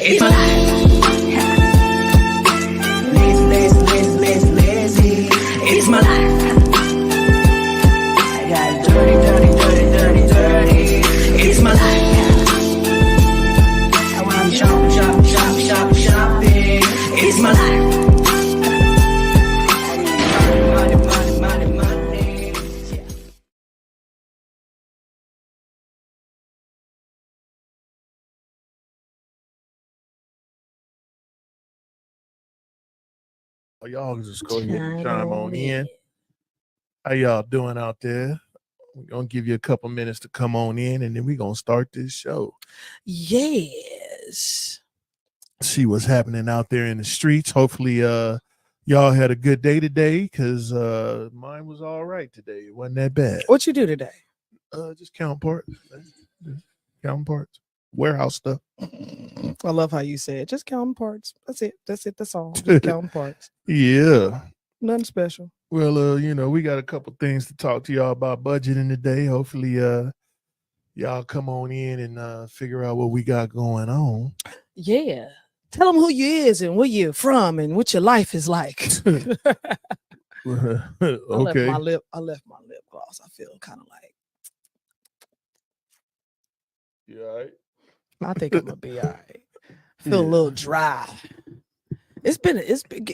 It's my life. Lazy, lazy, lazy, lazy, lazy. It's my life. I got dirty, dirty, dirty, dirty, dirty. It's my life. I want shopping, shopping, shopping, shopping, shopping. It's my life. Money, money, money, money. Yeah. Y'all just go ahead and chime on in. How y'all doing out there? We're going to give you a couple minutes to come on in, and then we're going to start this show. Yes. See what's happening out there in the streets. Hopefully, y'all had a good day today, because mine was all right today. It wasn't that bad. What you do today? Just count parts. Count parts. Warehouse stuff. I love how you said just counting parts. That's it. That's it. That's all. Just counting parts. Yeah. Nothing special. Well, we got a couple things to talk to y'all about budgeting today. Hopefully, y'all come on in and figure out what we got going on. Yeah. Tell them who you is and where you're from and what your life is like. Okay. I left my lip gloss. I feel kind of like. You all right? I think I'm gonna be all right. Feel a little dry. It's been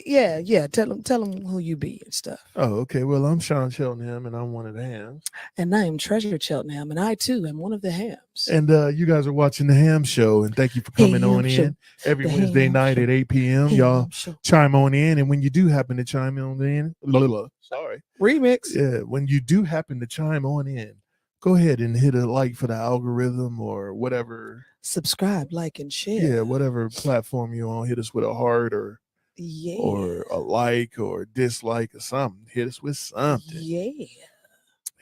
yeah. Tell them who you be and stuff. Oh, okay. Well, I'm Sean Cheltenham, and I'm one of the hams. And I am Treasure Cheltenham, and I too am one of the hams. And you guys are watching the Ham Show, and thank you for coming on in every Wednesday night at 8 p.m. Y'all chime on in, and when you do happen to chime on in, remix. Yeah, when you do happen to chime on in, go ahead and hit a like for the algorithm or whatever. Subscribe, like, and share. Yeah, whatever platform you're on, hit us with a heart or a like or dislike or something. Hit us with something. Yeah.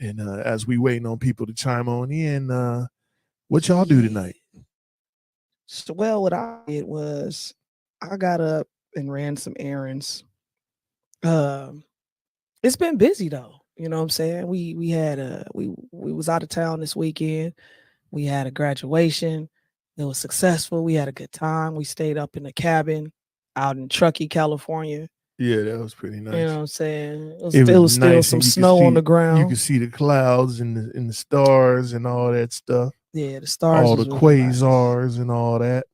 And as we waiting on people to chime on in, what y'all do tonight? So, well, what I did was I got up and ran some errands. It's been busy though. You know what I'm saying? We had we was out of town this weekend. We had a graduation. It was successful. We had a good time. We stayed up in the cabin out in Truckee, California. Yeah, that was pretty nice. You know what I'm saying? It was still nice, some snow on the ground. You could see the clouds and the stars and all that stuff. Yeah, the stars. All the quasars and all that.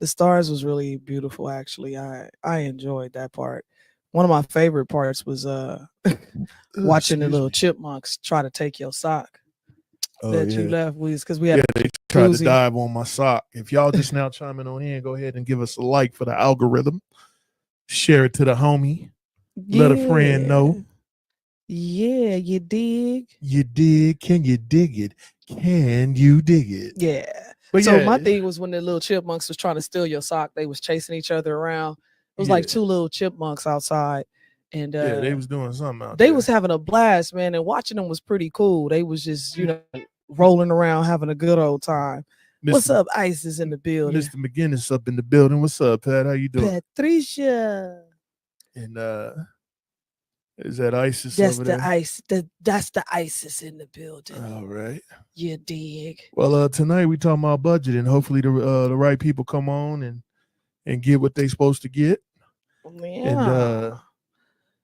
The stars was really beautiful, actually. I enjoyed that part. One of my favorite parts was watching the little chipmunks try to take your sock you left with, because we had they tried to dive on my sock. If y'all just now chiming on in, go ahead and give us a like for the algorithm. Share it to the homie. Let a friend know. Yeah, you dig? You dig? Can you dig it? Can you dig it? Yeah. But so my thing was when the little chipmunks was trying to steal your sock, they was chasing each other around. It was like two little chipmunks outside. And they was doing something out there. They was having a blast, man, and watching them was pretty cool. They was just, rolling around, having a good old time. What's up? Ice is in the building. Mr. McGinnis up in the building. What's up, Pat? How you doing? Patricia. And is that ISIS that's over there? That's the ISIS in the building. All right. You dig. Well, tonight we talking about budget, and hopefully the right people come on and get what they supposed to get. Yeah. And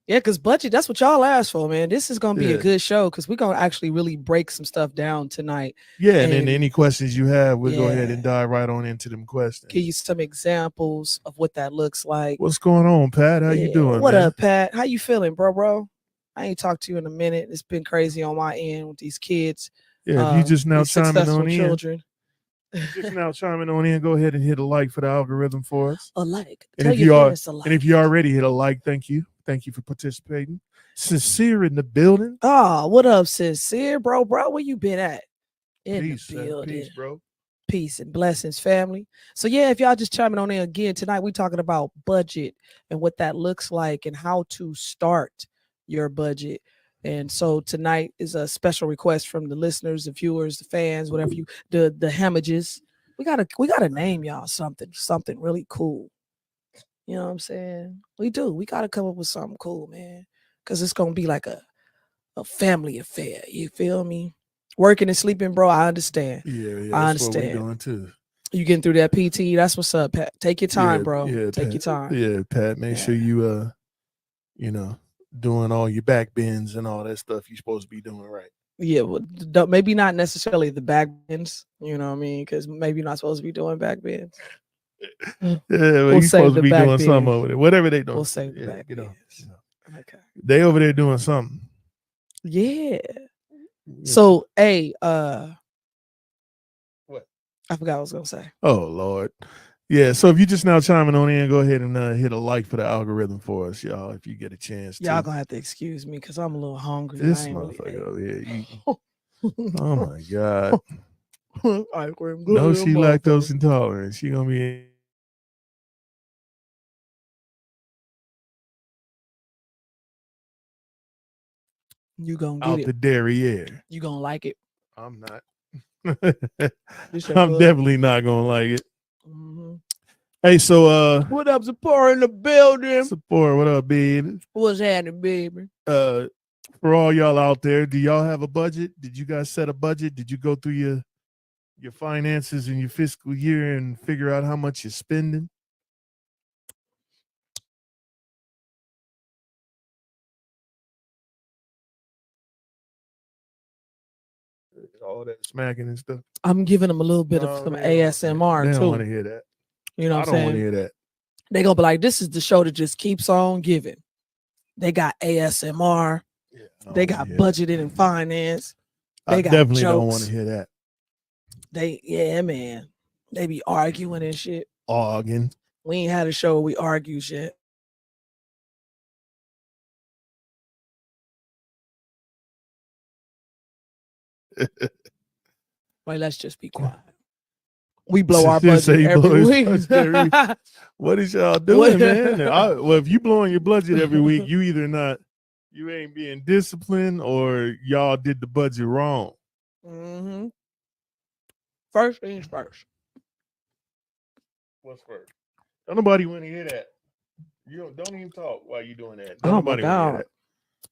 yeah, because budget, that's what y'all asked for, man. This is going to be a good show because we're going to actually really break some stuff down tonight. Yeah, and then any questions you have, we'll go ahead and dive right on into them questions. Give you some examples of what that looks like. What's going on, Pat? How you doing, What man? up, Pat? How you feeling, bro? I ain't talked to you in a minute. It's been crazy on my end with these kids. Yeah, you just now chiming on in. Children. Just now chiming on in. Go ahead and hit a like for the algorithm for us. A like. And if you already hit a like, thank you. Thank you for participating. Sincere in the building. Oh, what up, Sincere, bro? Where you been at? In peace, the building. Peace, bro. Peace and blessings, family. So yeah, if y'all just chiming on in again tonight, we talking about budget and what that looks like and how to start your budget. And so tonight is a special request from the listeners, the viewers, the fans, whatever the hamages. We gotta name y'all something really cool. You know what I'm saying? We do. We got to come up with something cool, man. Because it's going to be like a family affair. You feel me? Working and sleeping, bro. I understand. Yeah. I that's understand. what we're doing too. You getting through that PT? That's what's up, Pat. Take your time, bro. Take Pat, your time. Yeah, Pat. Make sure you you know, doing all your back bends and all that stuff you're supposed to be doing right. Yeah, well, maybe not necessarily the back bends. You know what I mean? Because maybe you're not supposed to be doing back bends. Yeah, well, We'll you save supposed the to be back doing something bends. over there. Whatever they doing. We'll save the Yeah, back you know, bends. Okay. they over there doing something. Yeah. Yeah. So, hey, What? I forgot what I was gonna say. Oh Lord. Yeah, so if you just now chiming on in, go ahead and hit a like for the algorithm for us, y'all, if you get a chance Y'all to. gonna have to excuse me because I'm a little hungry. This I ain't really motherfucker ate. over here eating. Oh my God. Ice cream good No, as a she lactose motherfucker. intolerant. She gonna be You gonna get out it. the derriere. You gonna like it. I'm not. This your I'm good. definitely not gonna like it. Mm-hmm. Hey, so What up, Sapora in the building? support, what up, babe? What's happening, baby? For all y'all out there, do y'all have a budget? Did you guys set a budget? Did you go through your finances in your fiscal year and figure out how much you're spending? All that smacking and stuff. I'm giving them a little bit of No, some they ASMR don't want too. to hear that. You know what I I'm don't want to saying? hear that. They gonna be like, this is the show that just keeps on giving. They got ASMR. Yeah, They got budgeting and finance. They I got definitely jokes. don't want to hear that. Yeah, man. They be arguing and shit. Arguing. We ain't had a show where we argue shit. Like, let's just be quiet. We blow our budget every week. What is y'all doing, man? Well, if you blowing your budget every week, you ain't being disciplined, or y'all did the budget wrong. Mm-hmm. First things first. What's first? Don't nobody want to hear that. You don't even talk while you doing that. Don't Oh my nobody want to hear God. that.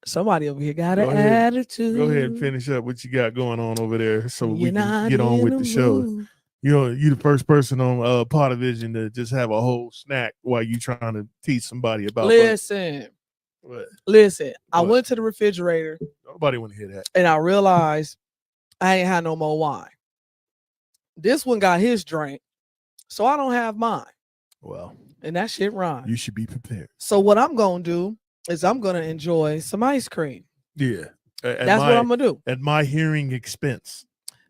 Somebody over here got Go an ahead. attitude. Go ahead and finish up what you got going on over there, so we You're can not get on in with the the show. mood. You the first person on Potivision to just have a whole snack while you trying to teach somebody about. Listen, What? listen. I What? went to the refrigerator Nobody want to hear that. and I realized I ain't had no more wine. This one got his drink, so I don't have mine. Well, And that shit rhymes. you should be prepared. So what I'm gonna do is I'm gonna enjoy some ice cream. Yeah, That's what I'm gonna do. At my hearing expense.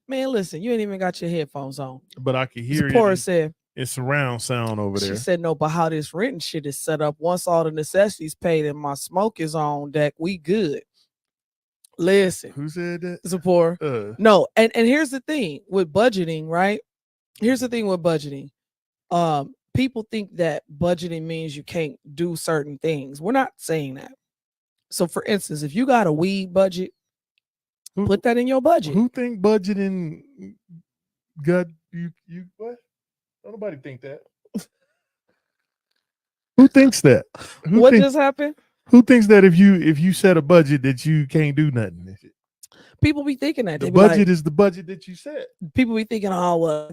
Man, listen, you ain't even got your headphones on. But I can hear Sephora it. said It's surround sound over there. She said no, but how this renting shit is set up, once all the necessities paid and my smoke is on deck, we good. Listen. Who said that? Sephora. No, and here's the thing with budgeting, right? Here's the thing with budgeting. People think that budgeting means you can't do certain things. We're not saying that. So for instance, if you got a weed budget, put that in your budget. Who think budgeting got you what? Don't nobody think that. Who thinks that? What just happened? Who thinks that if you set a budget that you can't do nothing? People be thinking that the budget is the budget that you set. People be thinking, oh well,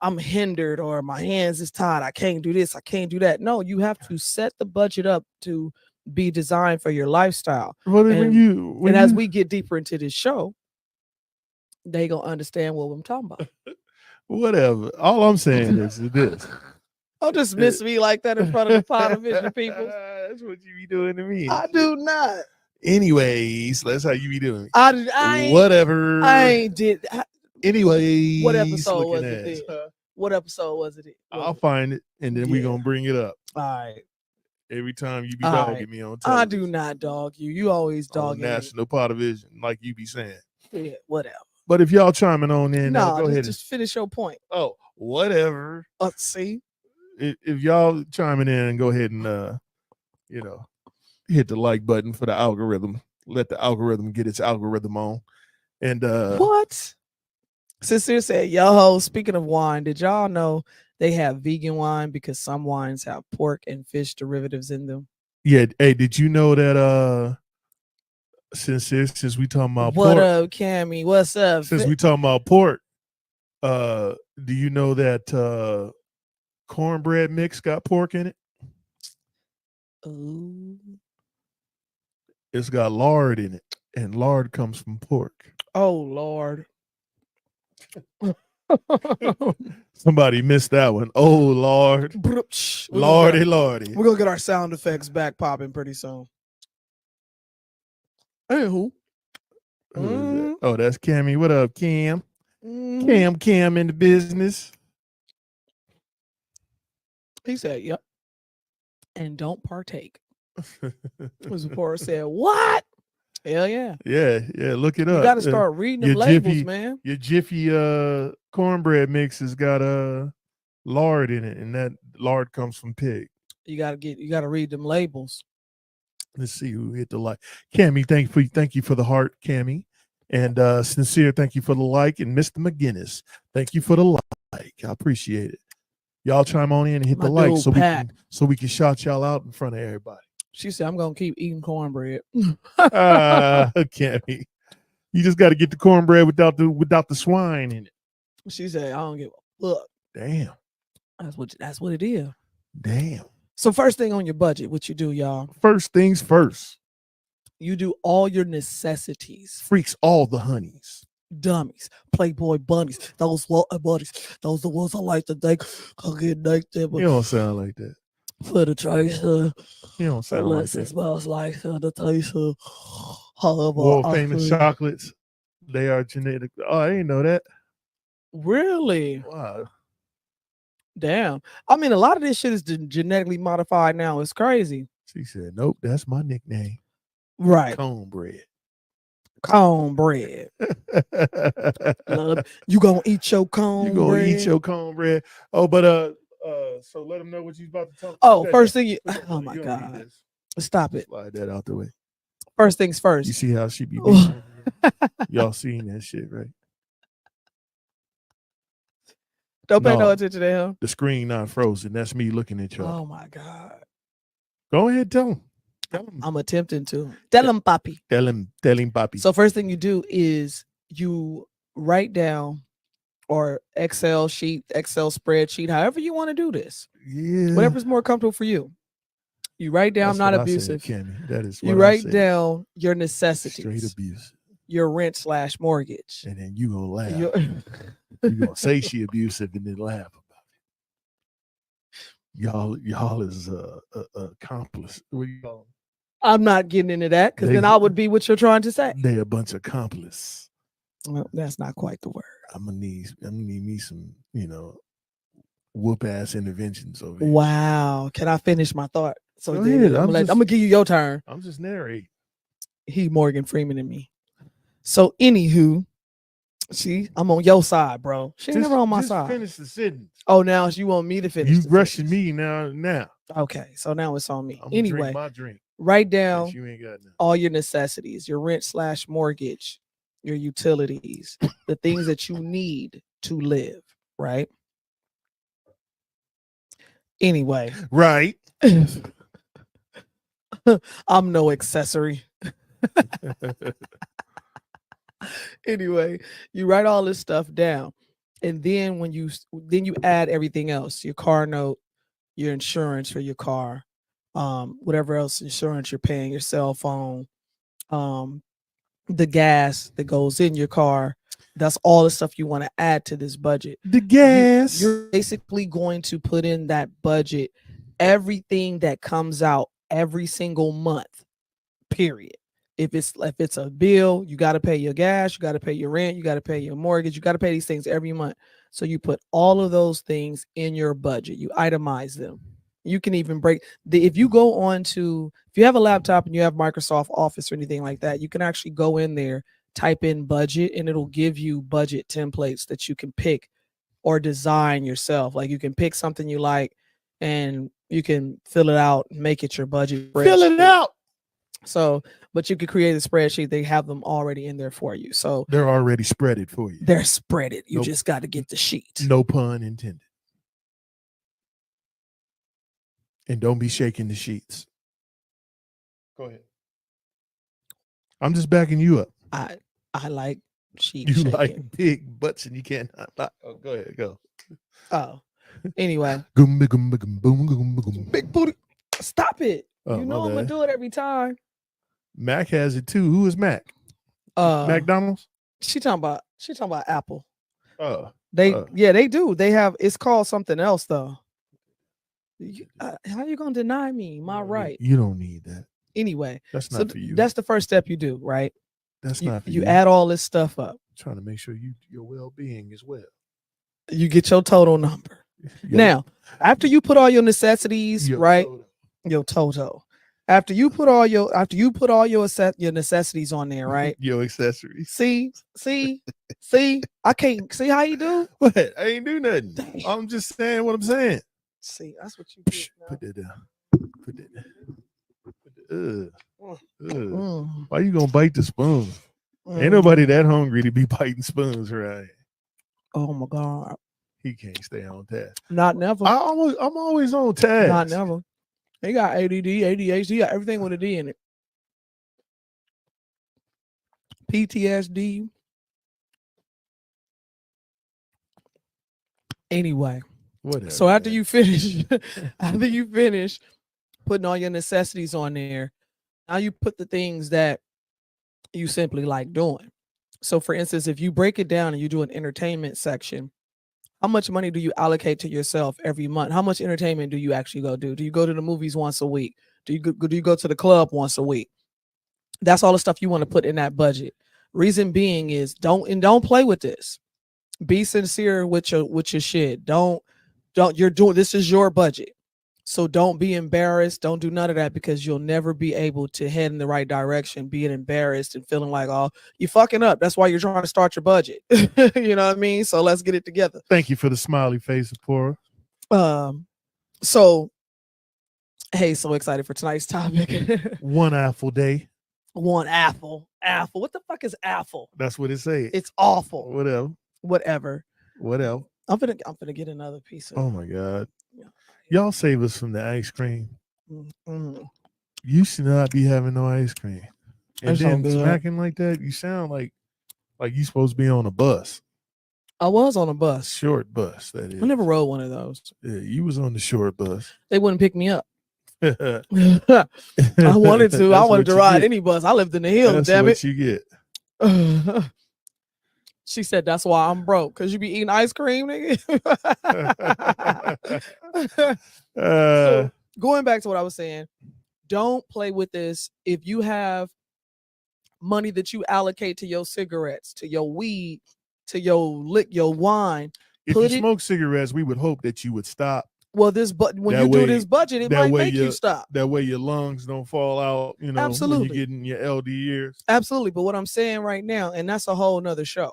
I'm hindered, or my hands is tied. I can't do this. I can't do that. No, you have to set the budget up to be designed for your lifestyle. Well, and as we get deeper into this show, they gonna understand what I'm talking about. Whatever. All I'm saying is this. Don't dismiss me like that in front of the Potivision people. That's what you be doing to me. I do not. Anyways, that's how you be doing. Whatever. I ain't did. Anyways, what episode was it? What episode was it? I'll find it, and then we're gonna bring it up. All right. Every time you be dogging me on television. I do not dog you. You always dog me. National Potivision, like you be saying. Yeah, whatever. But if y'all chiming on in, go ahead. Just finish your point. Oh, whatever. Let's see. If y'all chiming in, go ahead and hit the like button for the algorithm. Let the algorithm get its algorithm on. And what? Sincere said, yo, speaking of wine, did y'all know they have vegan wine because some wines have pork and fish derivatives in them? Yeah. Hey, did you know that since we talking about what pork, up, Cammy? What's up? Since we talking about pork, Do you know that cornbread mix got pork in it? Ooh. It's got lard in it, and lard comes from pork. Oh Lord. Somebody missed that one. Oh Lord, lordy, lordy. We're gonna get our sound effects back popping pretty soon. Anywho. Who is that? Oh, that's Cammy. What up, Cam? Mhm. Cam in the business. He said, "Yep." And don't partake. Zipporah said, "What? Hell yeah! Yeah. Look it up. You got to start reading them your labels, Jiffy- man. Your Jiffy cornbread mix has got lard in it, and that lard comes from pig. You got to read them labels." Let's see who hit the like. Cammy, thank you for the heart, Cammy. And Sincere, thank you for the like. And Mr. McGinnis, thank you for the like. I appreciate it. Y'all chime on in and hit My the like dude, Pat. so we can shout y'all out in front of everybody. She said, "I'm gonna keep eating cornbread." Cammy, you just got to get the cornbread without the swine in it. She said, "I don't give a fuck." Damn. That's what it is. Damn. So first thing on your budget, what you do, y'all? First things first. You do all your necessities. Freaks all the honeys. Dummies, Playboy bunnies, those buddies, those the ones I like to think I'll get naked You don't sound like that. for the trace. You don't sound like Unless it that. smells like the taste of however. World famous chocolates. They are genetic. Oh, I didn't know that. Really? Wow. Damn. I mean, a lot of this shit is genetically modified now. It's crazy. She said, "Nope, that's my nickname. Right. Cornbread." Cornbread. You gonna eat your cornbread? You gonna eat your cornbread? Oh, but so let them know what you about to talk. Oh, first thing oh my you God. Stop it. Slide that out the way. First things first. You see how she be beating? Y'all seen that shit, right? Don't pay no attention to him. The screen not frozen. That's me looking at y'all. Oh my God. Go ahead, tell him. I'm attempting to. Tell him, Papi. Tell him, Papi. So first thing you do is you write down or Excel sheet, Excel spreadsheet, however you want to do this. Yeah. Whatever's more comfortable for you. You write down, That's not what abusive. I said, Cammy. That is You what I write said. down your necessities. Straight abusive. Your rent/mortgage. And then you gonna laugh. You gonna say she abusive and then laugh about it. Y'all is accomplice. What do you call them? I'm not getting into that because then I would be what you're trying to say. They a bunch of accomplice. Well, that's not quite the word. I'm gonna need me some, whoop ass interventions over here. Wow. Can I finish my thought? So Go then ahead. I'm gonna give you your turn. I'm just narrating. He Morgan Freeman and me. So anywho, see, I'm on your side, bro. She ain't never on my side. Finish the sentence. Oh, now you want me to finish? You rushing me now. Okay, so now it's on me. I'm Anyway, drink my drink. write down You ain't got none. all your necessities, your rent/mortgage, your utilities, the things that you need to live, right? Anyway. Right. I'm no accessory. Anyway, you write all this stuff down. And then when you add everything else, your car note, your insurance for your car, whatever else insurance you're paying, your cell phone, the gas that goes in your car. That's all the stuff you want to add to this budget. The gas. You're basically going to put in that budget everything that comes out every single month, period. If it's a bill, you got to pay your gas, you got to pay your rent, you got to pay your mortgage, you got to pay these things every month. So you put all of those things in your budget. You itemize them. You can even if you go on to, if you have a laptop and you have Microsoft Office or anything like that, you can actually go in there, type in budget, and it'll give you budget templates that you can pick or design yourself. Like you can pick something you like and you can fill it out, make it your budget. Fill it out. So, but you can create a spreadsheet. They have them already in there for you. So they're already spreaded for you. They're spreaded. You just got to get the sheet. No pun intended. And don't be shaking the sheets. Go ahead. I'm just backing you up. I like Sheep You shaking. like big butts and you can't. Oh, go ahead, go. Oh, anyway, Boom, boom, boom, boom, boom, boom. big booty. Stop it. Oh, You my know I'm gonna bad. do it every time. Mac has it too. Who is Mac? McDonald's. She talking about Apple. Oh, They do. They have. It's called something else though. How you gonna deny me my right? You don't need that. Anyway, That's so not for you. that's the first step you do, right? That's not for You you. add all this stuff up. Trying to make sure your well-being as well. You get your total number. Now, after you put all your necessities, right? Your total. After you put all your necessities on there, right? Your accessories. See, I can't see how you do. What? I ain't do nothing. Damn. I'm just saying what I'm saying. See, that's what you do. Put that down. Put that down. Why you gonna bite the spoon? Ain't nobody that hungry to be biting spoons, right? Oh my God. He can't stay on task. Not never. I'm always on task. Not never. He got ADD, ADHD, got everything with a D in it. PTSD. Anyway. Whatever. So after you finish putting all your necessities on there, now you put the things that you simply like doing. So for instance, if you break it down and you do an entertainment section, how much money do you allocate to yourself every month? How much entertainment do you actually go do? Do you go to the movies once a week? Do you go to the club once a week? That's all the stuff you want to put in that budget. Reason being is don't play with this. Be sincere with your shit. This is your budget. So don't be embarrassed. Don't do none of that because you'll never be able to head in the right direction, being embarrassed and feeling like, oh, you fucking up. That's why you're trying to start your budget. You know what I mean? So let's get it together. Thank you for the smiley face, Sephora. So hey, so excited for tonight's topic. One apple day. One apple. Apple. What the fuck is apple? That's what it says. It's awful. Whatever. I'm gonna get another piece of. Oh my God. Y'all save us from the ice cream. Mm-hmm. You should not be having no ice cream. And That's then so good. smacking like that, you sound like you supposed to be on a bus. I was on a bus. Short bus, that is. I never rode one of those. Yeah, you was on the short bus. They wouldn't pick me up. I I wanted to. I wanted to ride any bus. I lived in the hills, damn it. That's what you get. She said, that's why I'm broke. Because you be eating ice cream, nigga. So, going back to what I was saying, don't play with this. If you have money that you allocate to your cigarettes, to your weed, to your wine. If you smoke cigarettes, we would hope that you would stop. Well, when you do this budget, it might make you stop. That way your lungs don't fall out, Absolutely. when you get in your LD years. Absolutely. But what I'm saying right now, and that's a whole nother show.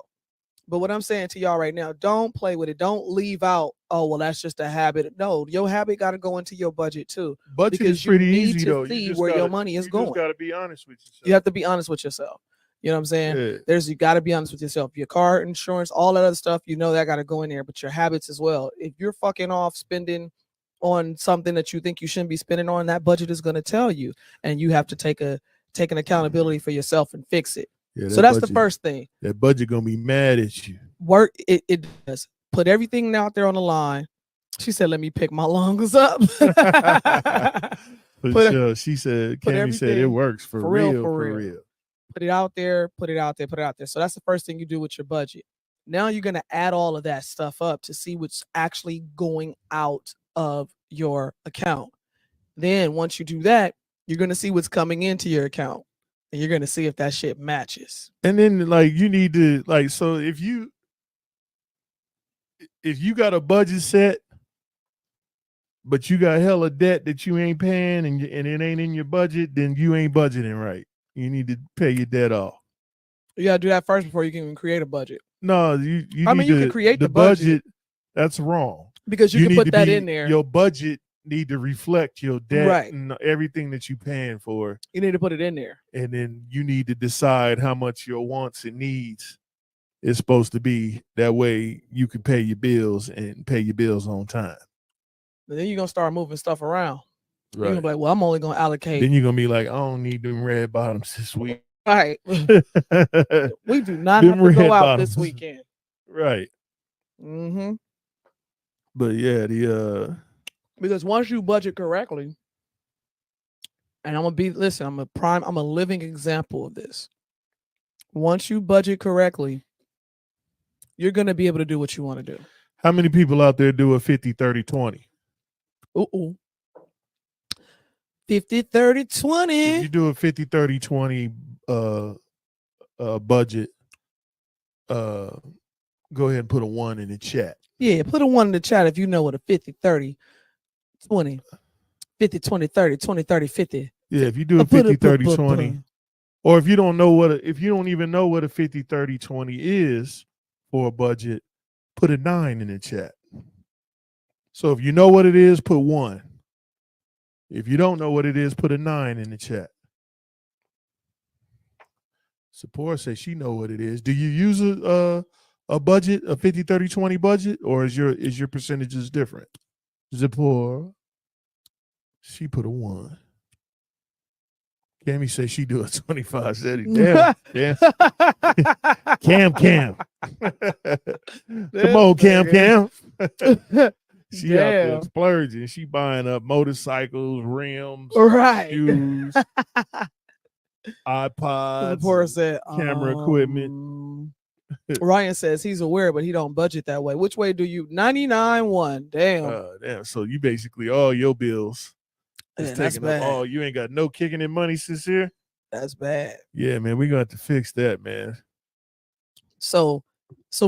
But what I'm saying to y'all right now, don't play with it. Don't leave out, oh, well, that's just a habit. No, your habit got to go into your budget too. Budget is pretty easy, though. You need to see where your money is going. You just got to be honest with yourself. You have to be honest with yourself. You know what I'm saying? Yeah. You got to be honest with yourself. Your car insurance, all that other stuff, that got to go in there. But your habits as well. If you're fucking off spending on something that you think you shouldn't be spending on, that budget is going to tell you. And you have to take an accountability for yourself and fix it. Yeah, so that's the first thing. That budget gonna be mad at you. Work it does. Put everything out there on the line. She said, "Let me pick my lungs up." She said, Cammy said it works for real. Put it out there. So that's the first thing you do with your budget. Now you're gonna add all of that stuff up to see what's actually going out of your account. Then once you do that, you're gonna see what's coming into your account. And you're going to see if that shit matches. And then you need to so if you got a budget set, but you got hella debt that you ain't paying and it ain't in your budget, then you ain't budgeting right. You need to pay your debt off. You got to do that first before you can even create a budget. No, you you can create the budget. That's wrong. Because you can put that in there. Your budget need to reflect your debt and everything that you're paying for. You need to put it in there. And then you need to decide how much your wants and needs is supposed to be. That way you can pay your bills and pay your bills on time. And then you're going to start moving stuff around. Right. You're going to be like, well, I'm only going to allocate. Then you're going to be like, I don't need them red bottoms this week. Right. We do not Them have to go red out this bottoms. weekend. Right. Mm-hmm. But yeah, the Because once you budget correctly, and I'm a living example of this. Once you budget correctly, you're gonna be able to do what you want to do. how many people out there do a 50, 30, 20? Ooh. 50, 30, If 20. you do a 50, 30, 20 budget, go ahead and put a 1 in the chat. Yeah, put a 1 in the chat if you know what a 50, 30, 20, 50, 20, 30, 20, 30, 50. Yeah, if you do a Put 50, it- 30, put- 20, or if you don't know if you don't even know what a 50, 30, 20 is for a budget, put a 9 in the chat. So if you know what it is, put 1. If you don't know what it is, put a 9 in the chat. Sephora says she know what it is. Do you use a budget, a 50, 30, 20 budget, or is your percentages different? Sephora, she put a 1. Cammy says she do a 25 city. Damn. Cam. Come on, Cam. She out there Damn. splurging. She buying up motorcycles, rims, Right. shoes, iPods, Sephora said, camera equipment. Ryan says he's aware, but he don't budget that way. Which way do you? 99-1. Damn. Damn. So you basically all your bills is Man, that's taking up. bad. Oh, you ain't got no kicking in money since here. That's bad. Yeah, man, we gonna have to fix that, man. So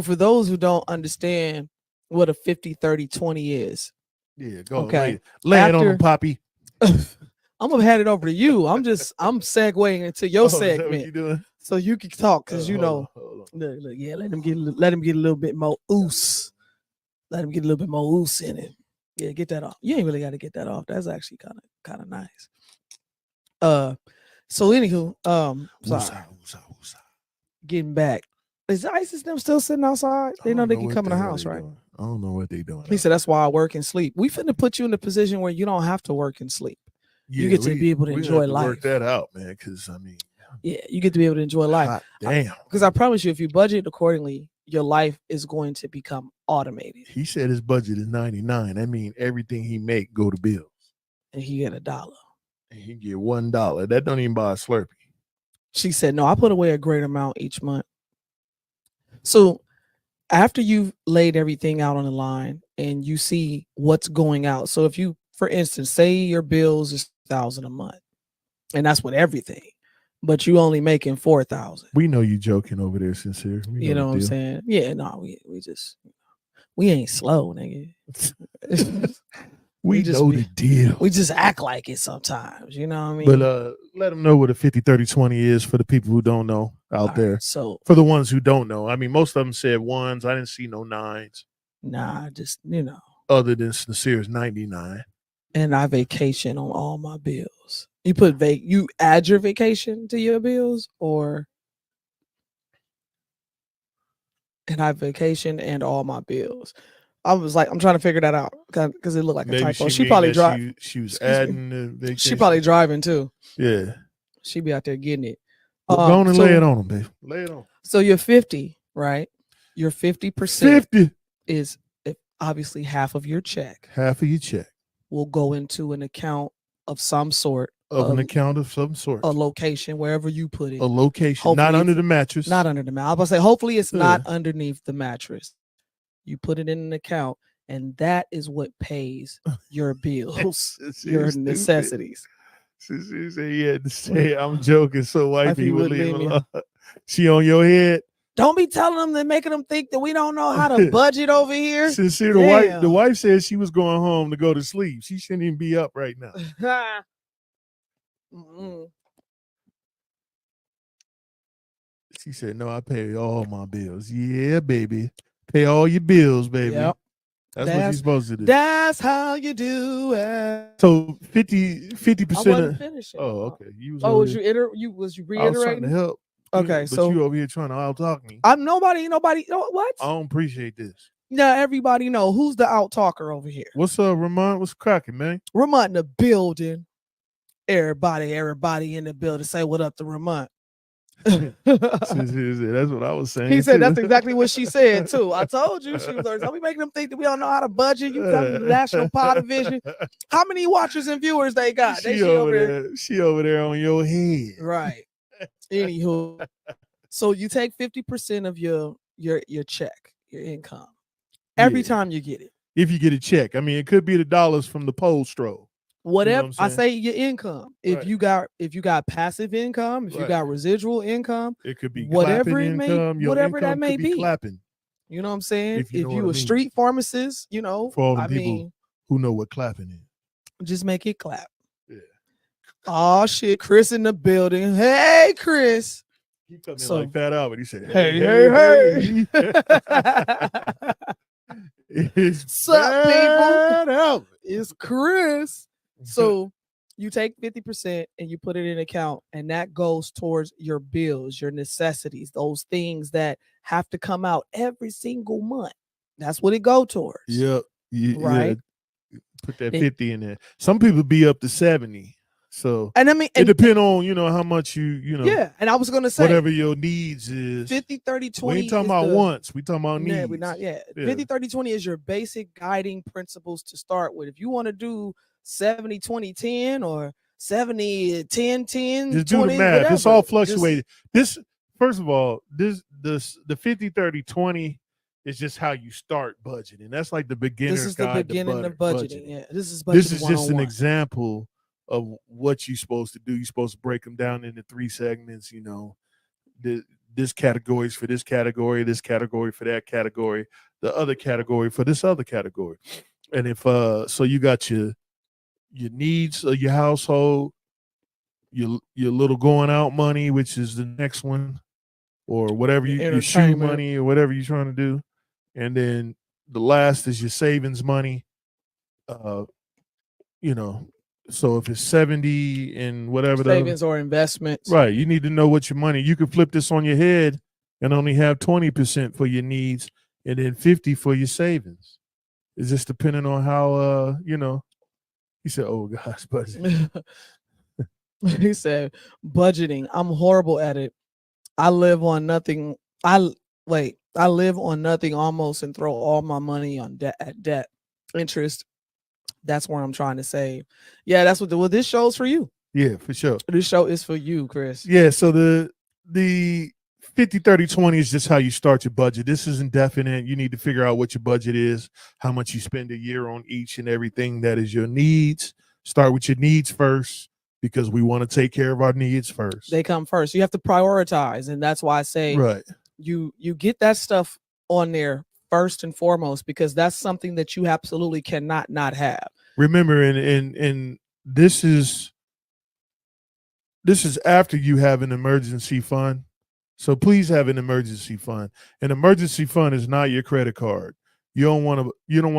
for those who don't understand what a 50, 30, 20 is, Yeah, go Okay. lay it on After- them, Poppy. I'm gonna hand it over to you. I'm segueing into your Is that what segment you doing? so you can talk because you know. Hold on. Look, yeah, let him get a little bit more oos. Let him get a little bit more oos in it. Yeah, get that off. You ain't really got to get that off. That's actually kind of nice. So anywho, sorry. Woosah. Getting back. Is ISIS them still sitting outside? They know they can come in the house, right? I don't know what they doing. He said that's why I work and sleep. We finna put you in a position where you don't have to work and sleep. You get to be able to we enjoy have to life. Work that out, man. Because I mean, Yeah, you get to be able to enjoy life. hot damn. Because I promise you, if you budget accordingly, your life is going to become automated. He said his budget is 99. That means everything he make go to bills, And he get $1. and he get $1. That don't even buy a Slurpee. She said, no, I put away a great amount each month. So after you've laid everything out on the line and you see what's going out. So if you, for instance, say your bills is $1,000 a month, and that's with everything, but you only making $4,000. We know you joking over there, sincere. We You know the what I'm deal. saying? Yeah, no, we ain't slow, nigga. We we just know be- the deal. We just act like it sometimes, you know what I mean? But let them know what a 50, 30, 20 is for the people who don't know out All right, there. so For the ones who don't know. I mean, most of them said 1s. I didn't see no 9s. nah, just Other than Sincere's 99. and I vacation on all my bills. You put you add your vacation to your bills, or and I vacation and all my bills. I was like, I'm trying to figure that out because it looked like a typo. She mean probably that drive. She was Excuse me. adding the vacation. She probably driving too. Yeah. She be out there getting it. Well, go on and so- lay it on them, babe. Lay it on. So you're 50, right? Your 50% 50. is obviously half of your check Half of your check. will go into an account of some sort, Of an account of some sort. a location, wherever you put it. A location. Hopefully Not under it's the mattress. Not under the mattress. I was gonna say, hopefully it's not Yeah. underneath the mattress. You put it in an account, and that is what pays your bills, your Stupid. necessities. She said he had to say, I'm joking, so wifey Wifey would wouldn't leave leave me. alone. She on your head. Don't be telling them and making them think that we don't know how to budget over here. Sincere, Damn. the wife said she was going home to go to sleep. She shouldn't even be up right now. Mm-mm. She said, no, I pay all my bills. Yeah, baby. Pay all your bills, baby. Yep. That's what That's- you're supposed to do. That's how you do it. So 50% I wasn't of finishing. oh, okay. You was Oh, over was there- you was you I was trying to reiterating? help. Okay, but so you over here trying to out talk me. I'm nobody. What? I don't appreciate this. Now everybody know who's the out talker over here. What's up, Ramon? What's cracking, man? Ramont in the building. Everybody in the building. Say what up to Ramont. That's what I was saying. He said too. that's exactly what she said too. I told you she was like, "Don't be making them think that we don't know how to budget." You come to the National Pie Division. How many watchers and viewers they got? They She over there. She over there on your head. Right. Anywho, so you take 50% of your check, your income, every Yeah. time you get it. If you get a check, I mean, it could be the dollars from the poll stroll. Whatever what I I'm say, your income. If Right. you got passive income, if you Right. got residual income, It could be whatever clapping it may, income. Your whatever income that may could be clapping. You know what I'm saying? If you know what you I a mean. street pharmacist, you know, For all the I people mean, who know what clapping is. just make it clap. Yeah. Oh shit, Chris in the building. Hey, Chris. He come in So- like Fat Albert. He said, Hey. It's Sup, Fat people? Albert. It's Chris. So you take 50% and you put it in an account, and that goes towards your bills, your necessities, those things that have to come out every single month. That's what it go towards. Yep. Right. Yeah. Put that They- 50 in there. Some people be up to 70. So And I mean, it depends on, how much you know, yeah. And I was gonna say whatever your needs is. 50, 30, 20. We ain't talking is about the- wants. We talking about Nah, needs. we're not yet. Yeah. 50, 30, 20 is your basic guiding principles to start with. If you want to do 70, 20, 10 or 70, 10, 10, Just do 20, the math. whatever. It's all Just- fluctuated. This, first of all, the 50, 30, 20 is just how you start budgeting. That's like the beginner's This is the guide to beginning of budgeting. Yeah, this is budgeting. This is just an 101. example of what you're supposed to do. You're supposed to break them down into 3 segments. This category is for this category for that category, the other category for this other category. And if so you got your needs of your household, your little going out money, which is the next one, or whatever your shoe Entertainment. money or whatever you're trying to do. And then the last is your savings money. So if it's 70 and whatever Savings or investments. right, you need to know what your money. You could flip this on your head and only have 20% for your needs and then 50 for your savings. It's just depending on how he said, "Oh gosh, budget." He said, budgeting. I'm horrible at it. I live on nothing. I live on nothing almost and throw all my money on debt interest. That's where I'm trying to save. Yeah, that's what this show's for you. Yeah, for sure. This show is for you, Chris. Yeah, so the 50, 30, 20 is just how you start your budget. This is indefinite. You need to figure out what your budget is, how much you spend a year on each and everything that is your needs. Start with your needs first because we want to take care of our needs first. They come first. You have to prioritize, and that's why I say Right. you get that stuff on there first and foremost, because that's something that you absolutely cannot not have. Remember, and this is after you have an emergency fund. So please have an emergency fund. An emergency fund is not your credit card. You don't want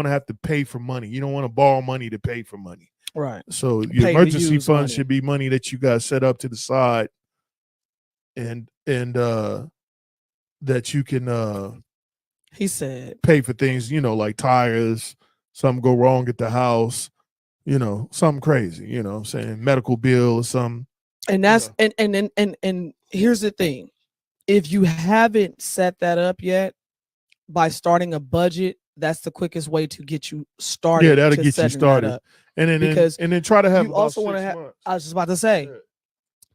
to have to pay for money. You don't want to borrow money to pay for money. Right. So your Pay to emergency use fund money. should be money that you got set up to the side and that you can He said, pay for things, like tires, something go wrong at the house, something crazy, what I'm saying, medical bill or something. and that's and here's the thing. If you haven't set that up yet, by starting a budget, that's the quickest way to get you started. Yeah, that'll to get you setting that started. up. And then Because and then try to have you about also want to 6 have. months. I was just about to say, Yeah.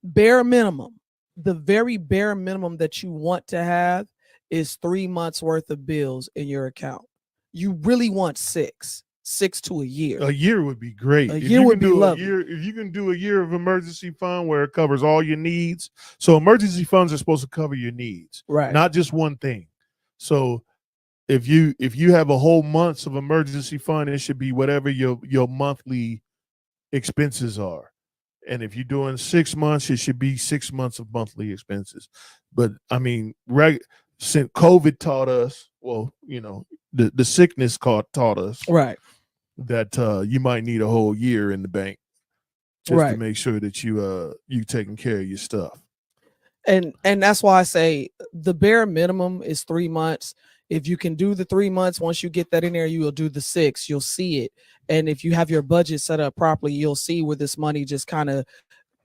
bare minimum. The very bare minimum that you want to have is 3 months worth of bills in your account. You really want six to a year. A year would be great. A If year you would can be do lovely. if you can do a year of emergency fund where it covers all your needs. So emergency funds are supposed to cover your needs, Right. not just one thing. So if you have a whole months of emergency fund, it should be whatever your monthly expenses are. And if you're doing 6 months, it should be 6 months of monthly expenses. But I mean, since COVID taught us, well, the sickness taught us Right. that you might need a whole year in the bank just to Right. make sure that you taking care of your stuff. And that's why I say the bare minimum is 3 months. If you can do the 3 months, once you get that in there, you will do the 6. You'll see it. And if you have your budget set up properly, you'll see where this money just kind of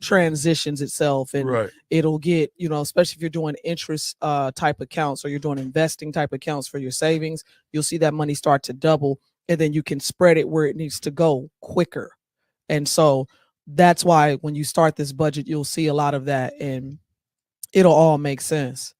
transitions itself, and Right. it'll get, you know, especially if you're doing interest type accounts or you're doing investing type accounts for your savings, you'll see that money start to double, and then you can spread it where it needs to go quicker. And so that's why when you start this budget, you'll see a lot of that, and it'll all make sense.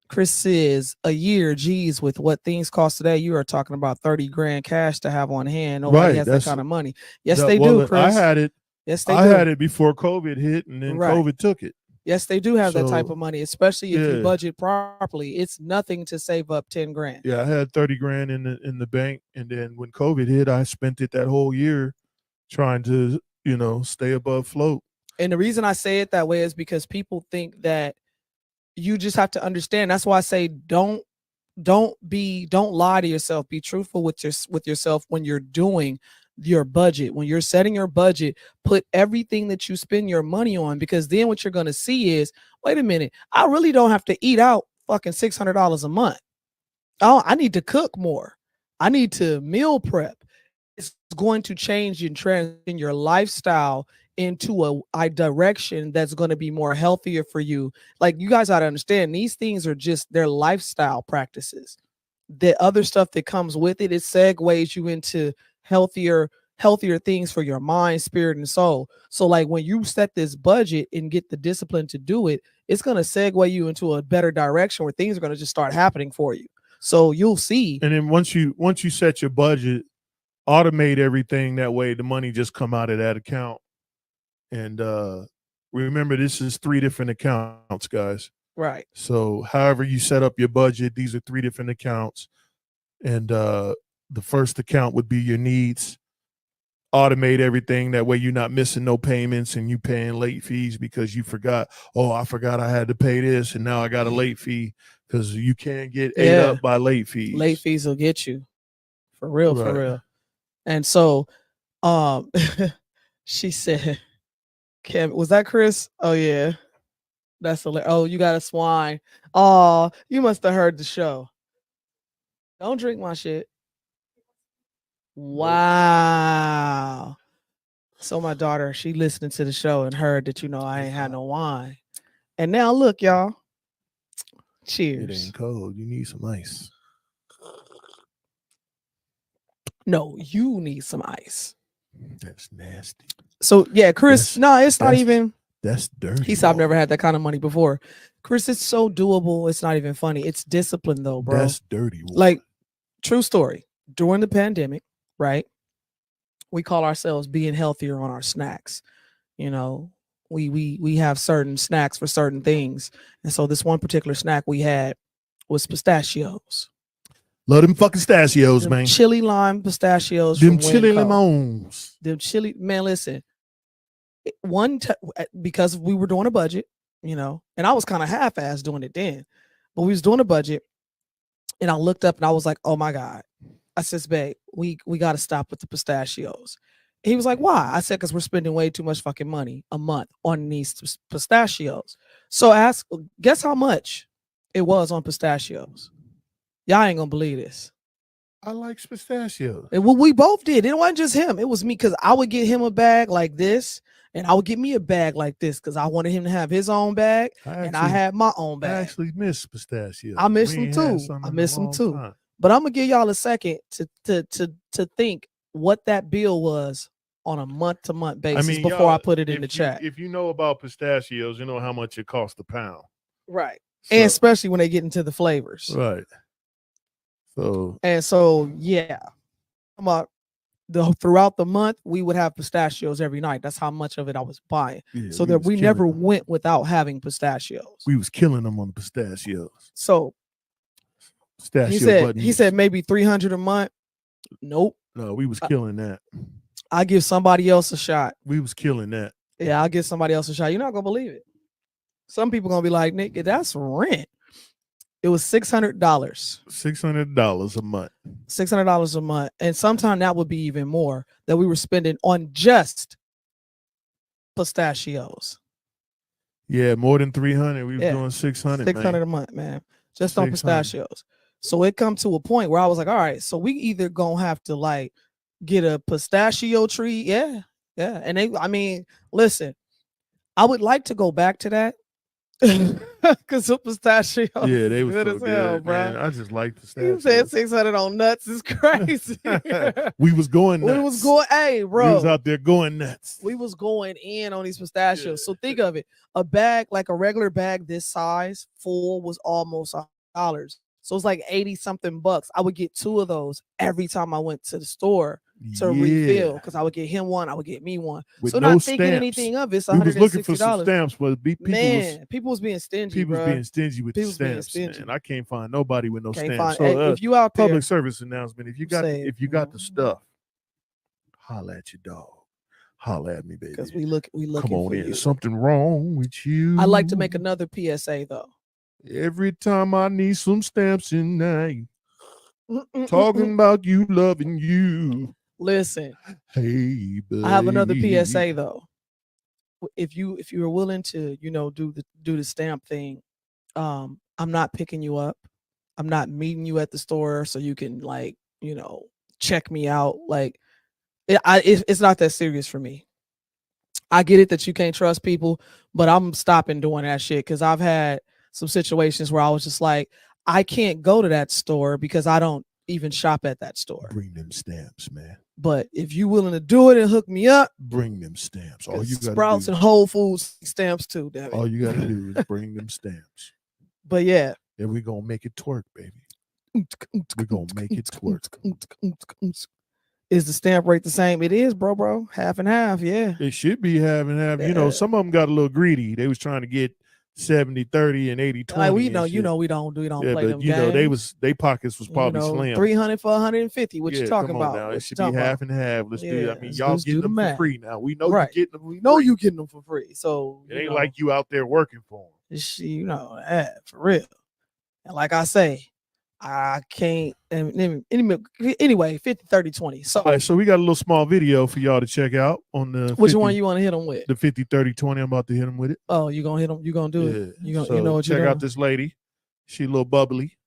Chris says a year, geez, with what things cost today, you are talking about 30 grand cash to have on hand. Nobody Right, has that that's- kind of money. Yes, That- they well, do, Chris. I had it. Yes, they I do. had it before COVID hit, and then Right. COVID took it. Yes, they do have that type So, of money, especially if you yeah. budget properly. It's nothing to save up 10 grand. Yeah, I had 30 grand in the bank, and then when COVID hit, I spent it that whole year trying to, you know, stay above float. And the reason I say it that way is because people think that you just have to understand. That's why I say don't lie to yourself. Be truthful with yourself when you're doing your budget. When you're setting your budget, put everything that you spend your money on, because then what you're going to see is, wait a minute, I really don't have to eat out fucking $600 a month. Oh, I need to cook more. I need to meal prep. It's going to change and transition your lifestyle into a direction that's going to be more healthier for you. Like, you guys got to understand, these things are just their lifestyle practices. The other stuff that comes with it segues you into healthier things for your mind, spirit, and soul. So like when you set this budget and get the discipline to do it, it's going to segue you into a better direction where things are going to just start happening for you. So you'll see. And then once you set your budget, automate everything, that way the money just come out of that account. And remember, this is 3 different accounts, guys. Right. So however you set up your budget, these are 3 different accounts. And the first account would be your needs. Automate everything, that way you're not missing no payments and you paying late fees because you forgot. Oh, I forgot I had to pay this, and now I got a late fee, because you can't get ate up by late fees. Late fees will get you. For real, Right. for real. And so she said, Kim, was that Chris? Oh yeah. That's hilarious. Oh, you got a swine. Oh, you must have heard the show. Don't drink my shit. Wow. So my daughter, she listened to the show and heard that, you know, I ain't had no wine. And now look, y'all. Cheers. It ain't cold. You need some ice. No, you need some ice. That's nasty. So yeah, Chris, no, it's not even. That's dirty. He said, I've never had that kind of money before. Chris, it's so doable. It's not even funny. It's discipline though, bro. That's dirty. Like, true story. During the pandemic, right? We call ourselves being healthier on our snacks. You know, we have certain snacks for certain things. And so this one particular snack we had was pistachios. Love them fucking pistachios, Them man. chili lime pistachios. Them from chili Winco. lemons. Them chili, man, listen. Because we were doing a budget, you know, and I was kind of half-assed doing it then, but we was doing a budget, and I looked up and I was like, oh my God. I says, babe, we got to stop with the pistachios. He was like, why? I said, because we're spending way too much fucking money a month on these pistachios. So guess how much it was on pistachios? Y'all ain't gonna believe this. I like pistachios. Well, we both did. It wasn't just him. It was me, because I would get him a bag like this, and I would get me a bag like this, because I wanted him to have his own bag, and I had my own I bag. actually miss pistachios. I miss We them ain't had too. some I in a miss them long too. time. But I'm gonna give y'all a second to think what that bill was on a month-to-month basis before y'all, I put it in the if chat. If you know about pistachios, you know how much it costs a pound. Right. So, And especially when they get into the flavors. right. So And so, yeah. Throughout the month, we would have pistachios every night. That's how much of it I was buying. yeah, So that was we killing never them. went without having pistachios. We was killing them on the pistachios. So Pistachio he said maybe 300 a month. Nope. No, we was killing that. I give somebody else a shot. We was killing that. Yeah, I'll give somebody else a shot. You're not gonna believe it. Some people gonna be like, Nick, that's rent. It was $600. $600 a month. $600 a month. And sometimes that would be even more that we were spending on just pistachios. Yeah, more than 300. We was Yeah. doing 600. 600 a month, man. Just on 600. pistachios. So it come to a point where I was like, all right, so we either gonna have to like get a pistachio tree. Yeah. And listen, I would like to go back to that. Because the pistachio Yeah, they was good so as hell, good, bro. man. I just like You pistachios. said 600 on nuts is crazy. We was going nuts. We was going, hey, bro. We was out there going nuts. We was going in on these pistachios. So think of it. A bag, like a regular bag this size, full was almost $100. So it's like 80 something bucks. I would get 2 of those every time I went to the store to refill, because I would get him one, I would get me one. With So no not thinking stamps. anything of it, it's We was looking for some $160. stamps, but People was being stingy. people was bruh. being stingy with the People's being stamps, stingy. man. I can't find nobody with no Can't stamps. find, So hey, if you out there, public service announcement. If you got say, the stuff, holla at your dog. Holla at me, baby. because we looking Come on for in. you. Something wrong with you. I'd like to make another PSA though. Every time I need some stamps in night, talking about you loving you. Listen, hey, baby. I have another PSA though. If you are willing to, do the stamp thing, I'm not picking you up. I'm not meeting you at the store so you can check me out. Like it's not that serious for me. I get it that you can't trust people, but I'm stopping doing that shit because I've had some situations where I was just like, I can't go to that store because I don't even shop at that store. Bring them stamps, man. But if you willing to do it and hook me up, bring them stamps. All you got Sprouts and Whole Foods stamps too. Damn it. All you got to do is bring them stamps. But yeah, and we're gonna make it twerk, baby. We're gonna make it twerk. Is the stamp rate the same? It is, bro. Half and half, yeah. It should be half and half. Yeah. Some of them got a little greedy. They was trying to get 70-30 and 80-20. Like we play them games. They pockets was probably slim. 300 for 150. What you talking come on about? Now. What It should you be talking half about? and half. Let's do it. I mean, let's y'all do getting the them math. for free now. We know Right. you getting them. We know you getting them for free. So it ain't like you out there working for them. For real. And like I say, I can't. Anyway, 50, 30, 20. So, all right, so we got a little small video for y'all to check out on the. Which one you want to hit them with? The 50, 30, 20. I'm about to hit them with it. Oh, you gonna hit them? You gonna do it? You know what check you're out this lady. She a little bubbly.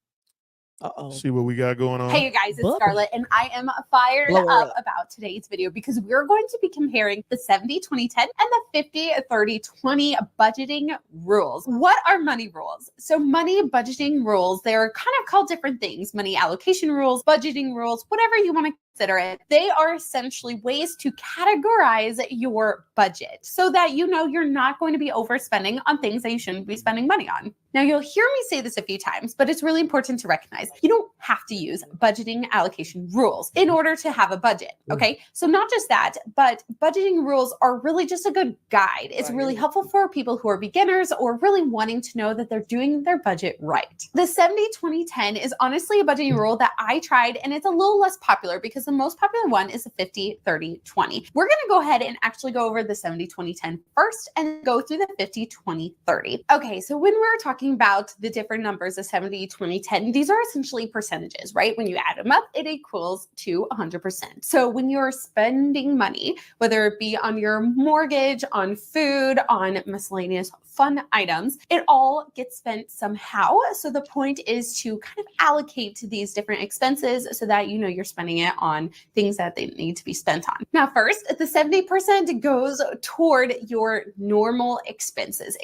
See what we got going on. Hey, you guys, it's Scarlett, and I am fired up about today's video because we're going to be comparing the 70, 20, 10 and the 50, 30, 20 budgeting rules. What are money rules? So money budgeting rules, they're kind of called different things. Money allocation rules, budgeting rules, whatever you want to consider it. They are essentially ways to categorize your budget so that you're not going to be overspending on things that you shouldn't be spending money on. Now, you'll hear me say this a few times, but it's really important to recognize you don't have to use budgeting allocation rules in order to have a budget, okay? So not just that, but budgeting rules are really just a good guide. It's really helpful for people who are beginners or really wanting to know that they're doing their budget right. The 70, 20, 10 is honestly a budgeting rule that I tried, and it's a little less popular because the most popular one is the 50, 30, 20. We're gonna go ahead and actually go over the 70, 20, 10 first and go through the 50, 20, 30. Okay, so when we're talking about the different numbers, the 70, 20, 10, these are essentially percentages, right? When you add them up, it equals to 100%. So when you're spending money, whether it be on your mortgage, on food, on miscellaneous fun items, it all gets spent somehow. So the point is to kind of allocate to these different expenses so that you're spending it on things that they need to be spent on. Now, first, the 70% goes toward your normal expenses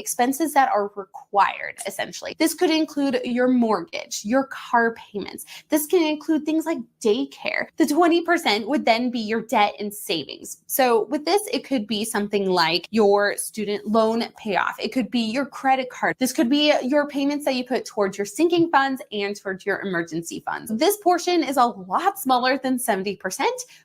that are required, essentially. This could include your mortgage, your car payments. This can include things like daycare. The 20% would then be your debt and savings. So with this, it could be something like your student loan payoff. It could be your credit card. This could be your payments that you put towards your sinking funds and towards your emergency funds. This portion is a lot smaller than 70%,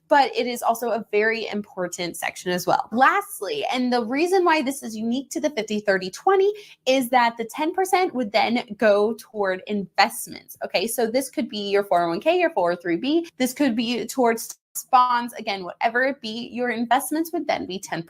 but it is also a very important section as well. Lastly, and the reason why this is unique to the 50, 30, 20 is that the 10% would then go toward investments. Okay, so this could be your 401k, your 403b. This could be towards bonds, again, whatever it be, your investments would then be 10%.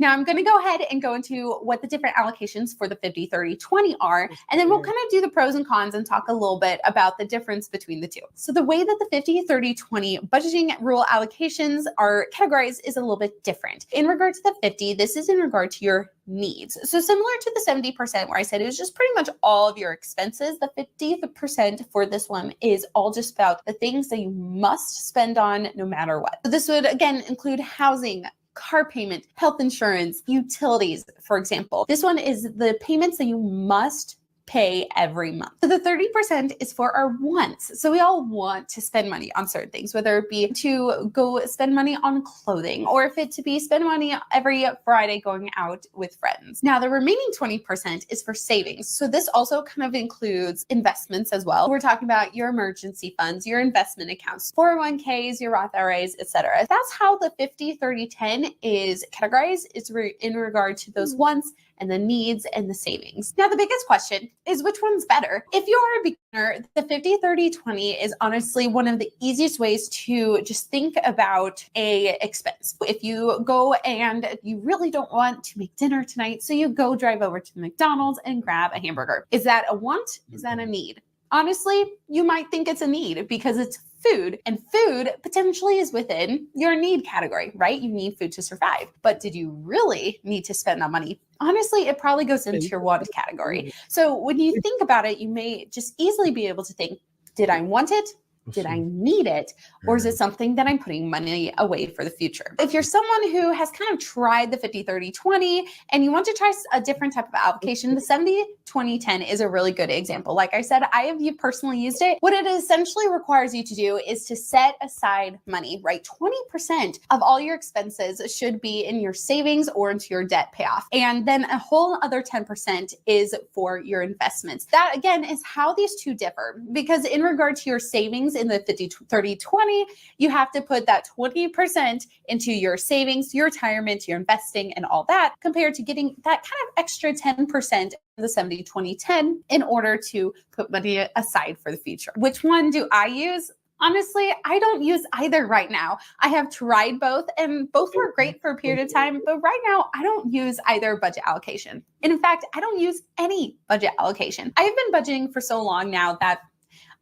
Now I'm going to go ahead and go into what the different allocations for the 50, 30, 20 are, and then we'll kind of do the pros and cons and talk a little bit about the difference between the two. So the way that the 50, 30, 20 budgeting rule allocations are categorized is a little bit different. In regard to the 50, this is in regard to your needs. So similar to the 70% where I said it was just pretty much all of your expenses, the 50% for this one is all just about the things that you must spend on no matter what. So this would again include housing, car payment, health insurance, utilities, for example. This one is the payments that you must pay every month. So the 30% is for our wants. So we all want to spend money on certain things, whether it be to go spend money on clothing, or if it to be spend money every Friday going out with friends. Now the remaining 20% is for savings. So this also kind of includes investments as well. We're talking about your emergency funds, your investment accounts, 401ks, your Roth IRAs, etc. That's how the 50-30-10 is categorized. It's in regard to those wants and the needs and the savings. Now, the biggest question is which one's better? If you are a beginner, the 50-30-20 is honestly one of the easiest ways to just think about a expense. If you go and you really don't want to make dinner tonight, so you go drive over to McDonald's and grab a hamburger. Is that a want? Is that a need? Honestly, you might think it's a need because it's food, and food potentially is within your need category, right? You need food to survive. But did you really need to spend that money? Honestly, it probably goes into your want category. So when you think about it, you may just easily be able to think, did I want it? Did I need it? Or is it something that I'm putting money away for the future? If you're someone who has kind of tried the 50-30-20 and you want to try a different type of allocation, the 70-20-10 is a really good example. Like I said, I have personally used it. What it essentially requires you to do is to set aside money, right? 20% of all your expenses should be in your savings or into your debt payoff. And then a whole other 10% is for your investments. That again is how these two differ, because in regard to your savings, in the 50-30-20, you have to put that 20% into your savings, your retirement, your investing, and all that, compared to getting that kind of extra 10%, the 70-20-10, in order to put money aside for the future. Which one do I use? Honestly, I don't use either right now. I have tried both and both were great for a period of time, but right now I don't use either budget allocation. And in fact, I don't use any budget allocation. I've been budgeting for so long now that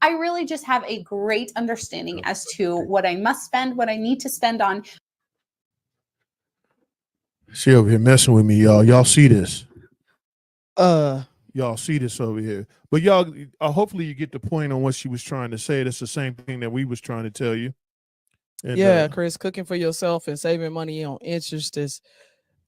I really just have a great understanding as to what I must spend, what I need to spend on. She over here messing with me, y'all. Y'all see this? Y'all see this over here. But y'all, hopefully you get the point on what she was trying to say. That's the same thing that we was trying to tell you. And, yeah, Chris, cooking for yourself and saving money on interest is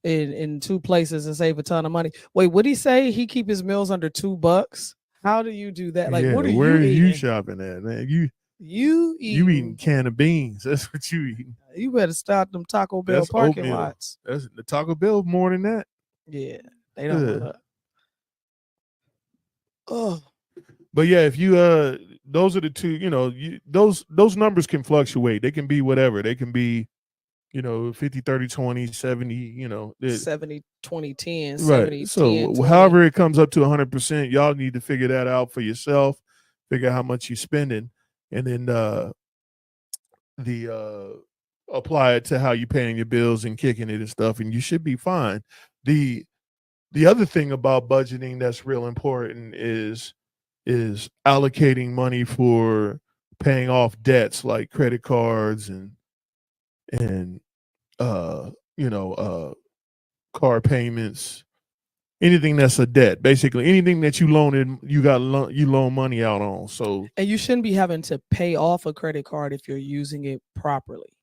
in two places and save a ton of money. Wait, what did he say? He keep his meals under $2? How do you do that? Like, yeah, what are where you eating? you shopping at, man? You eating can of beans. That's what you eating. You better start them Taco Bell parking lots. That's the Taco Bell more than that. Yeah, they don't. Oh, but yeah, if you those are the two. You know, those numbers can fluctuate. They can be whatever. They can be, 50-30-20, 70. 70-20-10, right. 70-10, So 20. however it comes up to 100%, y'all need to figure that out for yourself. Figure out how much you're spending, and then apply it to how you're paying your bills and kicking it and stuff, and you should be fine. The other thing about budgeting that's real important is allocating money for paying off debts like credit cards and car payments, anything that's a debt, basically anything that you loan money out on. So, and you shouldn't be having to pay off a credit card if you're using it properly,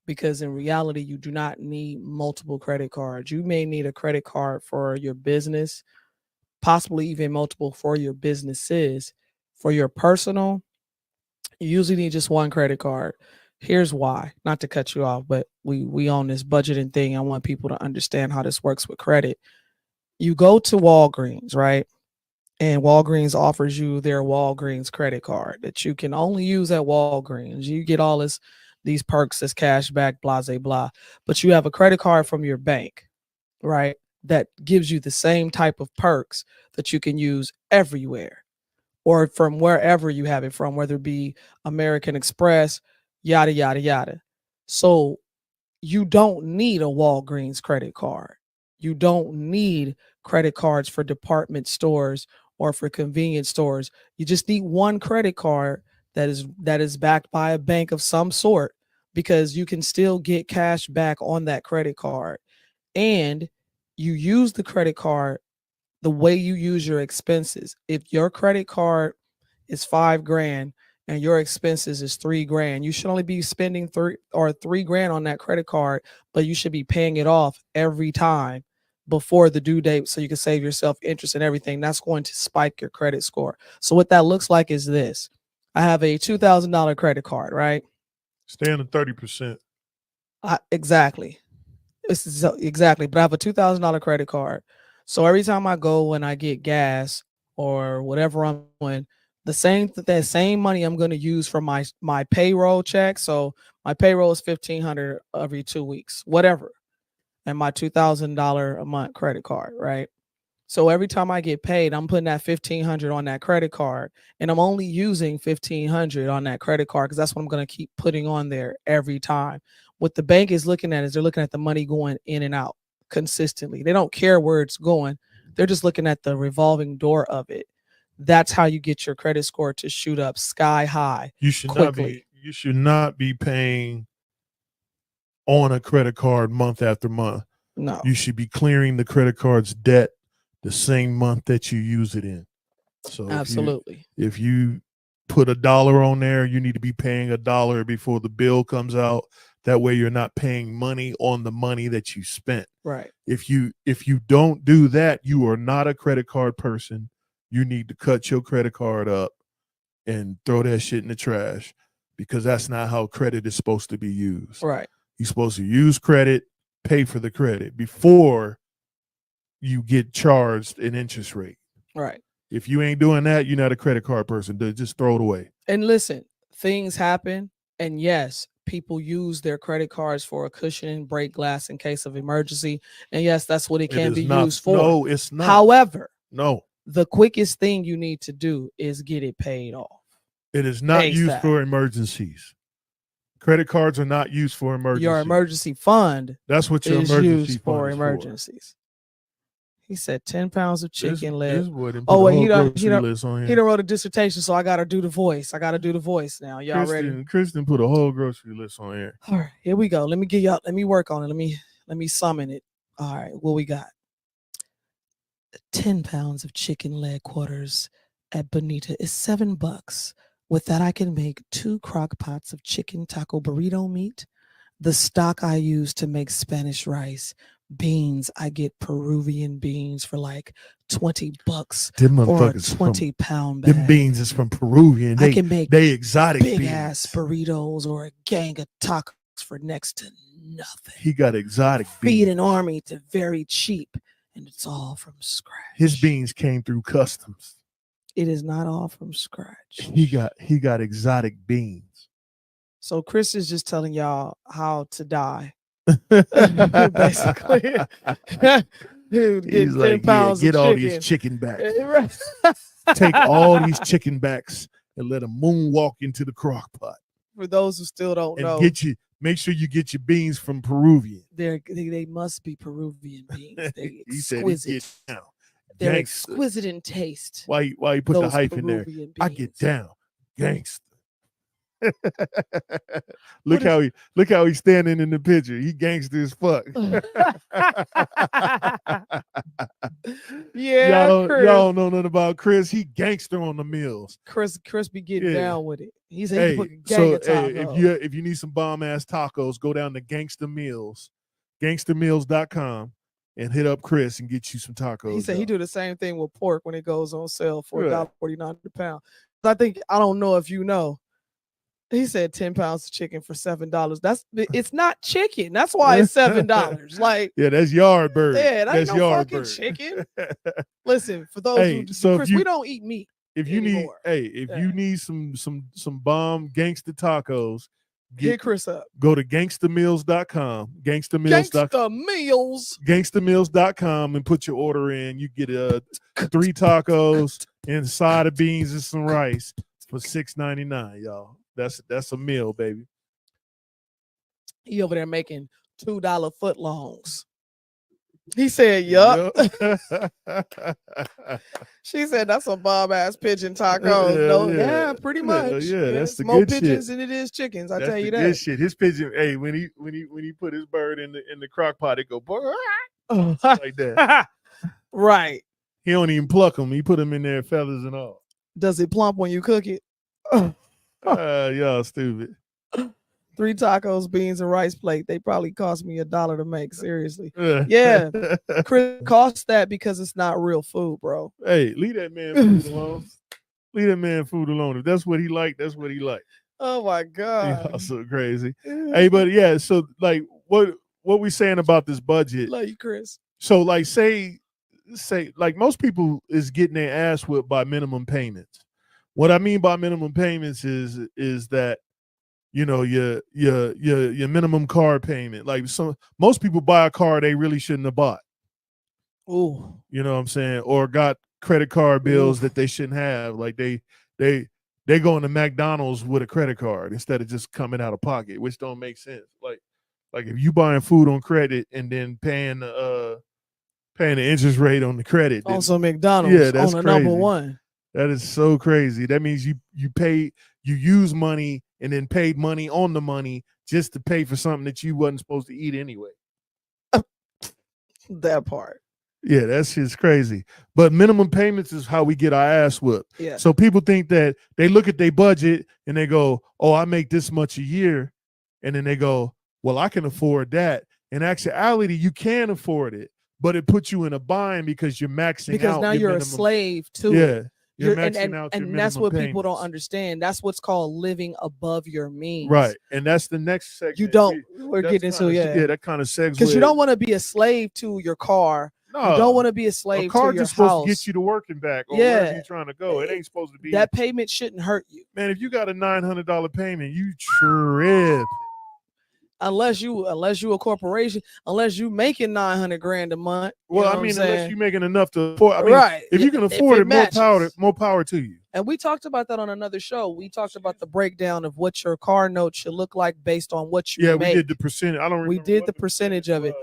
because in reality you do not need multiple credit cards. You may need a credit card for your business, possibly even multiple for your businesses. For your personal, you usually need just one credit card. Here's why, not to cut you off, but we on this budgeting thing. I want people to understand how this works with credit. You go to Walgreens, right? And Walgreens offers you their Walgreens credit card that you can only use at Walgreens. You get all these perks as cash back, blah, blah, blah. But you have a credit card from your bank, right? That gives you the same type of perks that you can use everywhere or from wherever you have it from, whether it be American Express, yada, yada, yada. So you don't need a Walgreens credit card. You don't need credit cards for department stores or for convenience stores. You just need one credit card that is backed by a bank of some sort, because you can still get cash back on that credit card. And you use the credit card the way you use your expenses. If your credit card is $5,000 and your expenses is $3,000, you should only be spending $3,000 on that credit card, but you should be paying it off every time before the due date so you can save yourself interest and everything. That's going to spike your credit score. So what that looks like is this. I have a $2,000 credit card, right? Stay on the 30%. Exactly. Exactly. But I have a $2,000 credit card. So every time I go and I get gas or whatever I'm doing, that same money I'm going to use for my payroll check. So my payroll is $1,500 every 2 weeks, whatever. And my $2,000 a month credit card, right? So every time I get paid, I'm putting that $1,500 on that credit card, and I'm only using $1,500 on that credit card because that's what I'm going to keep putting on there every time. What the bank is looking at is they're looking at the money going in and out consistently. They don't care where it's going. They're just looking at the revolving door of it. That's how you get your credit score to shoot up sky high. You should not be paying on a credit card month after month. No. You should be clearing the credit card's debt the same month that you use it in. So absolutely. If you put $1 on there, you need to be paying $1 before the bill comes out. That way you're not paying money on the money that you spent. Right. If you don't do that, you are not a credit card person. You need to cut your credit card up and throw that shit in the trash, because that's not how credit is supposed to be used. Right. You're supposed to use credit, pay for the credit before you get charged an interest rate. Right. If you ain't doing that, you're not a credit card person. Just throw it away. And listen, things happen. And yes, people use their credit cards for a cushion, break glass in case of emergency. And yes, that's what it can be used for. No, it's not. However, no. The quickest thing you need to do is get it paid off. It is not used for emergencies. Credit cards are not used for emergencies. Your emergency fund. That's what your emergency fund for is emergencies. He said 10 pounds of chicken leg. Oh, wait, he done wrote a dissertation, so I got to do the voice. I got to do the voice now. Y'all ready? Kristen put a whole grocery list on here. All right, here we go. Let me work on it. Let me summon it. All right, what we got? 10 pounds of chicken leg quarters at Bonita is $7. With that, I can make 2 crock pots of chicken taco burrito meat. The stock I use to make Spanish rice. Beans, I get Peruvian beans for like $20 for a 20-pound bag. Them beans is from Peruvian. I can make exotic big beans. ass burritos or a gang of tacos for next to nothing. He got exotic Feed beans. an army to very cheap, and it's all from scratch. His beans came through customs. It is not all from scratch. He got exotic beans. So Chris is just telling y'all how to die. Basically. Dude, he's like, get all these chicken backs. Take all these chicken backs and let them moonwalk into the crock pot. For those who still don't know, make sure you get your beans from Peruvian. They must be Peruvian beans. They're exquisite. They're exquisite in taste. Why you put the hype in there? Beans. I get down, gangster. look how he's standing in the picture. He gangster as fuck. Yeah, y'all don't know nothing about Chris. He gangster on the meals. Chris be getting down with it. He's a gang of tacos. If you need some bomb ass tacos, go down to Gangsta Meals, gangstermeals.com, and hit up Chris and get you some tacos. He said he do the same thing with pork when it goes on sale for $1.49 a pound. I don't know if you know. He said 10 pounds of chicken for $7. It's not chicken. That's why it's $7. Like, yeah, that's yard bird. Yeah, that's no yard fucking bird. Chicken. Listen, for those Chris, we don't eat meat. If you need some bomb gangster tacos, hit Chris up. Go to gangstameals.com. Gangstameals.com and put your order in. You get 3 tacos and a side of beans and some rice for $6.99, y'all. That's a meal, baby. He over there making $2 footlongs. He said, yup. She said, that's some bomb ass pigeon tacos. Pretty much. That's the more good pigeons shit. than it is chickens. I That's tell you the that. Good shit. His pigeon, hey, when he put his bird in the crock pot, it go like that. Right. He don't even pluck them. He put them in there, feathers and all. Does it plump when you cook it? Y'all stupid. 3 tacos, beans, and rice plate. They probably cost me $1 to make. Seriously. Yeah. Chris costs that because it's not real food, bro. Hey, leave that man food alone. Leave that man food alone. If that's what he like, that's what he like. Oh my God. Y'all so crazy. Hey, but yeah, so like what we saying about this budget? Love you, Chris. So like say like most people is getting their ass whipped by minimum payments. What I mean by minimum payments is that you know your minimum car payment. Like most people buy a car they really shouldn't have bought. Ooh. You know what I'm saying? Or got credit card bills that they shouldn't have. Like they going to McDonald's with a credit card instead of just coming out of pocket, which don't make sense. Like if you buying food on credit and then paying the interest rate on the credit. Also McDonald's, yeah, that's on the crazy. number one. That is so crazy. That means you use money and then paid money on the money just to pay for something that you wasn't supposed to eat anyway. That part. Yeah, that's just crazy. But minimum payments is how we get our ass whooped. Yeah. So people think that they look at their budget and they go, oh, I make this much a year. And then they go, well, I can afford that. In actuality, you can afford it, but it puts you in a bind because you're maxing out. Because now you're a slave to it. You're maxing out your and that's what payments. people don't understand. That's what's called living above your means. Right. And that's the next segment. You don't. We're getting into Yeah, that kind of segues. Because you don't want to be a slave to your car. No, you don't want to be a slave a car to your just supposed house. to get you to work and back, or wherever you're trying to go. It ain't supposed to be that payment shouldn't hurt you. Man, if you got a $900 payment, you trip. Unless you a corporation, unless you making $900,000 a month. Well, I mean, unless you're making enough to afford. I mean, right. If you can afford it, more power to you. And we talked about that on another show. We talked about the breakdown of what your car note should look like based on what you make. We did the percentage. I don't remember. We did the percentage of it.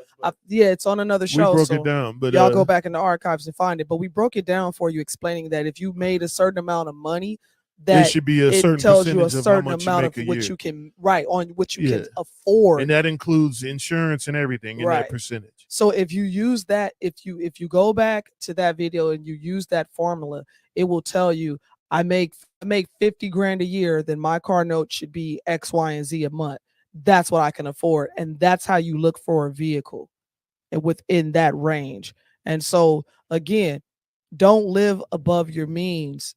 It's on another show. We broke it down, but y'all go back in the archives and find it. But we broke it down for you, explaining that if you made a certain amount of money, that it should be a certain tells you a percentage certain of amount of what you can on what you can afford, and that includes insurance and everything in that percentage. So if you use that, if you go back to that video and you use that formula, it will tell you I make $50,000 a year, then my car note should be X, Y, and Z a month. That's what I can afford, and that's how you look for a vehicle, and within that range. And so again, don't live above your means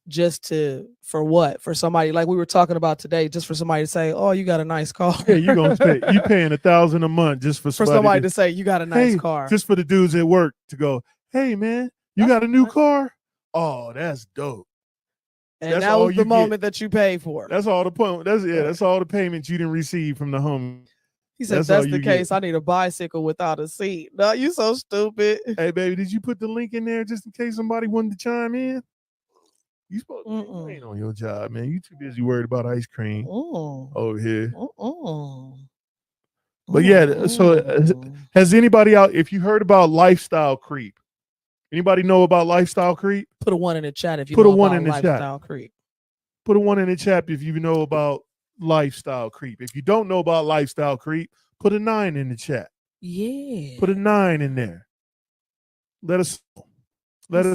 for somebody like we were talking about today, just for somebody to say, oh, you got a nice car. Yeah, you're gonna pay $1,000 a month just for somebody to say you got a nice car. Just for the dudes at work to go, hey man, you got a new car? Oh, that's dope. And that was the moment that you paid for. That's all the point. That's all the payments you didn't receive from the home. He said, that's the case. I need a bicycle without a seat. No, you so stupid. Hey, baby, did you put the link in there just in case somebody wanted to chime in? You supposed to you ain't on your job, man. You too busy worried about ice cream over here. But yeah, so has anybody out, if you heard about lifestyle creep, anybody know about lifestyle creep? Put a 1 in the chat if you know about lifestyle creep. Put a 1 in the chat if you know about lifestyle creep. If you don't know about lifestyle creep, put a 9 in the chat. Yeah. Put a 9 in there. Let us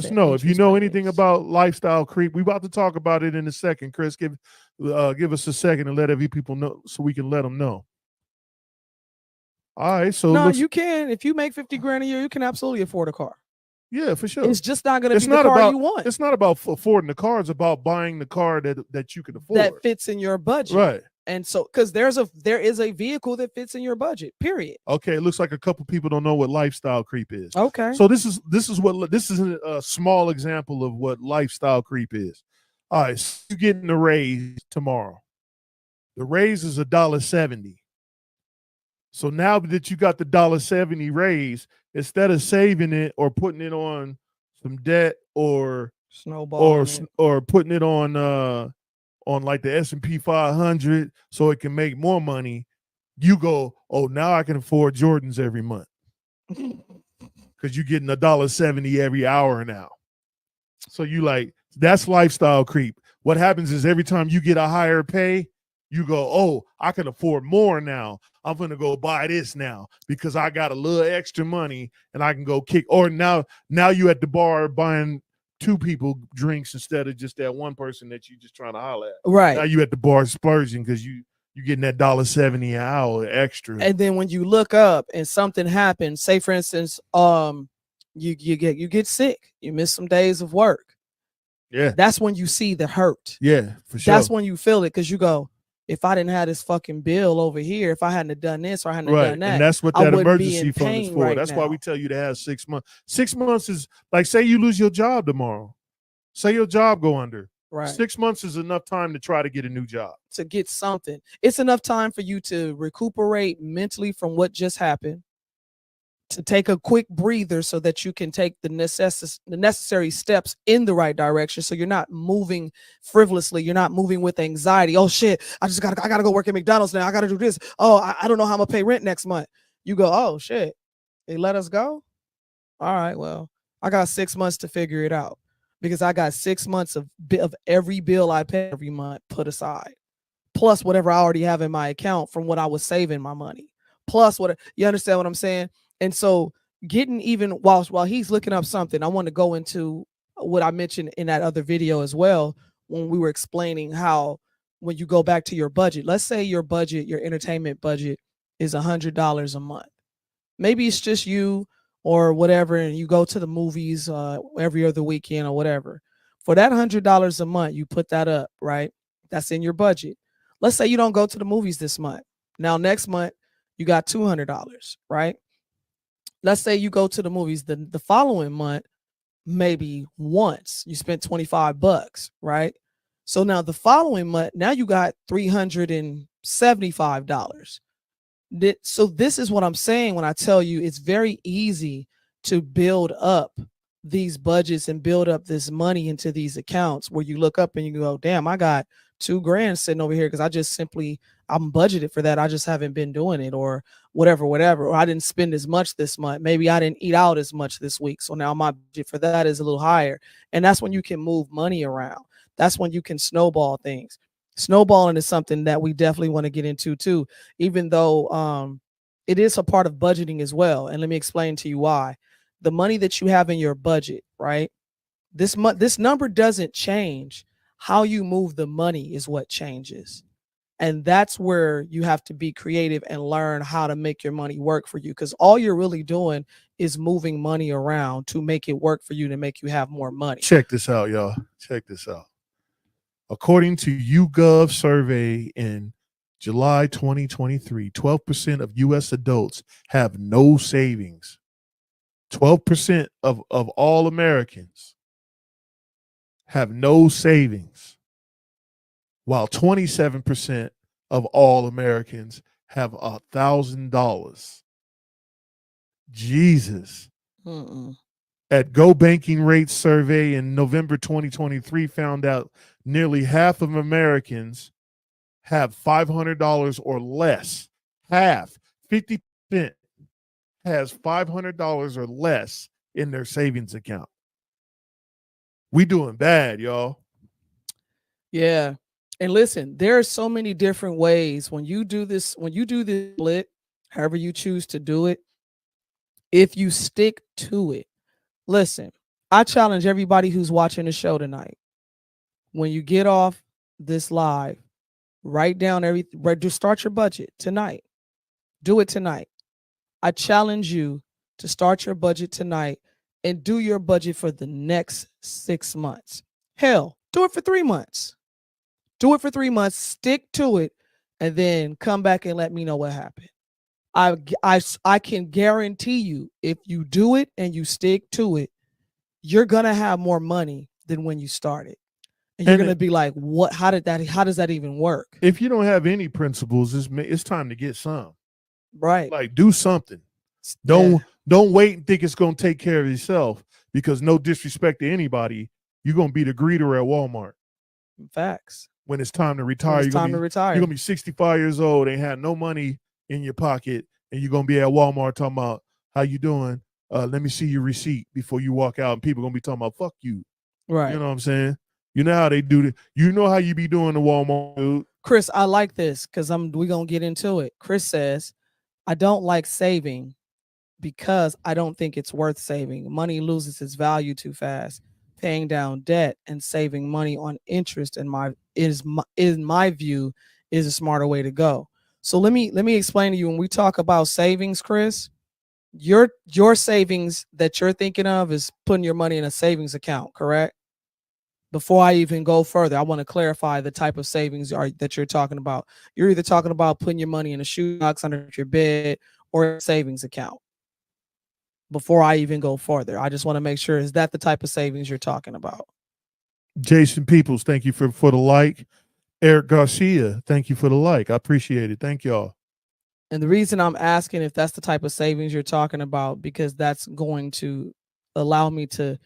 know if you know anything about lifestyle creep. We're about to talk about it in a second. Chris, give us a second and let every people know so we can let them know. All right. So no, you can. If you make $50,000 a year, you can absolutely afford a car. Yeah, for sure. It's just not going to be the car you want. It's not about affording the car. It's about buying the car that you can afford. That fits in your budget. Right. And so, because there is a vehicle that fits in your budget, period. Okay, it looks like a couple people don't know what lifestyle creep is. Okay. So this is a small example of what lifestyle creep is. All right, so you're getting a raise tomorrow. The raise is $1.70. So now that you got the $1.70 raise, instead of saving it or putting it on some debt or putting it on like the S&P 500 so it can make more money, you go, oh, now I can afford Jordans every month because you're getting $1.70 every hour now. So you that's lifestyle creep. What happens is every time you get a higher pay, you go, oh, I can afford more now. I'm going to go buy this now because I got a little extra money and I can go kick. Or now you at the bar buying 2 people drinks instead of just that one person that you just trying to holler at. Right. Now you at the bar splurging because you getting that $1.70 an hour extra. And then when you look up and something happens, say for instance, you get sick, you miss some days of work. Yeah. That's when you see the hurt. Yeah, for sure. That's when you feel it, because you go, if I didn't have this fucking bill over here, if I hadn't have done this or I hadn't have done that, and that's what I that wouldn't be emergency in fund is pain for. right That's why now. we tell you to have 6 months. 6 months is like, say you lose your job tomorrow. Say your job go under. Right. 6 months is enough time to try to get a new job. To get something. It's enough time for you to recuperate mentally from what just happened, to take a quick breather so that you can take the necessary steps in the right direction. So you're not moving frivolously. You're not moving with anxiety. Oh shit, I gotta go work at McDonald's now. I gotta do this. Oh, I don't know how I'm gonna pay rent next month. You go, oh shit, they let us go? All right, well, I got 6 months to figure it out, because I got 6 months of every bill I pay every month put aside, plus whatever I already have in my account from what I was saving my money, plus what, you understand what I'm saying? And so getting, even while he's looking up something, I want to go into what I mentioned in that other video as well, when we were explaining how when you go back to your budget, let's say your budget, your entertainment budget is $100 a month. Maybe it's just you or whatever, and you go to the movies every other weekend or whatever. For that $100 a month, you put that up, right? That's in your budget. Let's say you don't go to the movies this month. Now next month you got $200, right? Let's say you go to the movies the following month, maybe once you spent $25, right? So now the following month, now you got $375. So this is what I'm saying when I tell you it's very easy to build up these budgets and build up this money into these accounts, where you look up and you go, damn, I got $2,000 sitting over here because I'm budgeted for that. I just haven't been doing it, or whatever. Or I didn't spend as much this month. Maybe I didn't eat out as much this week. So now my budget for that is a little higher. And that's when you can move money around. That's when you can snowball things. Snowballing is something that we definitely want to get into too, even though it is a part of budgeting as well. And let me explain to you why. The money that you have in your budget, right? This number doesn't change. How you move the money is what changes. And that's where you have to be creative and learn how to make your money work for you, because all you're really doing is moving money around to make it work for you, to make you have more money. Check this out, y'all. Check this out. According to YouGov survey in July 2023, 12% of U.S. adults have no savings. 12% of all Americans have no savings, while 27% of all Americans have $1,000. Jesus. At Go Banking Rates survey in November 2023 found out nearly half of Americans have $500 or less. Half, 50% has $500 or less in their savings account. We doing bad, y'all. Yeah. And listen, there are so many different ways when you do this split, however you choose to do it, if you stick to it. Listen, I challenge everybody who's watching the show tonight. When you get off this live, write down just start your budget tonight. Do it tonight. I challenge you to start your budget tonight and do your budget for the next 6 months. Hell, do it for 3 months. Do it for 3 months, stick to it, and then come back and let me know what happened. I can guarantee you, if you do it and you stick to it, you're gonna have more money than when you started. And you're gonna be like, what? How does that even work? If you don't have any principles, it's time to get some. Right. Like, do something. Don't wait and think it's gonna take care of itself, because no disrespect to anybody, you're gonna be the greeter at Walmart. Facts. When it's time to retire, You're gonna be 65 years old, ain't had no money in your pocket, and you're gonna be at Walmart talking about, how you doing? Let me see your receipt before you walk out, and people gonna be talking about, fuck you. Right. You know what I'm saying? You know how they do it. You know how you be doing the Walmart, dude. Chris, I like this because we're gonna get into it. Chris says, I don't like saving because I don't think it's worth saving. Money loses its value too fast. paying down debt and saving money on interest in my view is a smarter way to go. So let me explain to you, when we talk about savings, Chris, your savings that you're thinking of is putting your money in a savings account, correct? Before I even go further, I want to clarify the type of savings that you're talking about. You're either talking about putting your money in a shoebox under your bed or a savings account. Before I even go further, I just want to make sure, is that the type of savings you're talking about? Jason Peoples, thank you for the like. Eric Garcia, thank you for the like. I appreciate it. Thank y'all. And the reason I'm asking if that's the type of savings you're talking about, because that's going to allow me to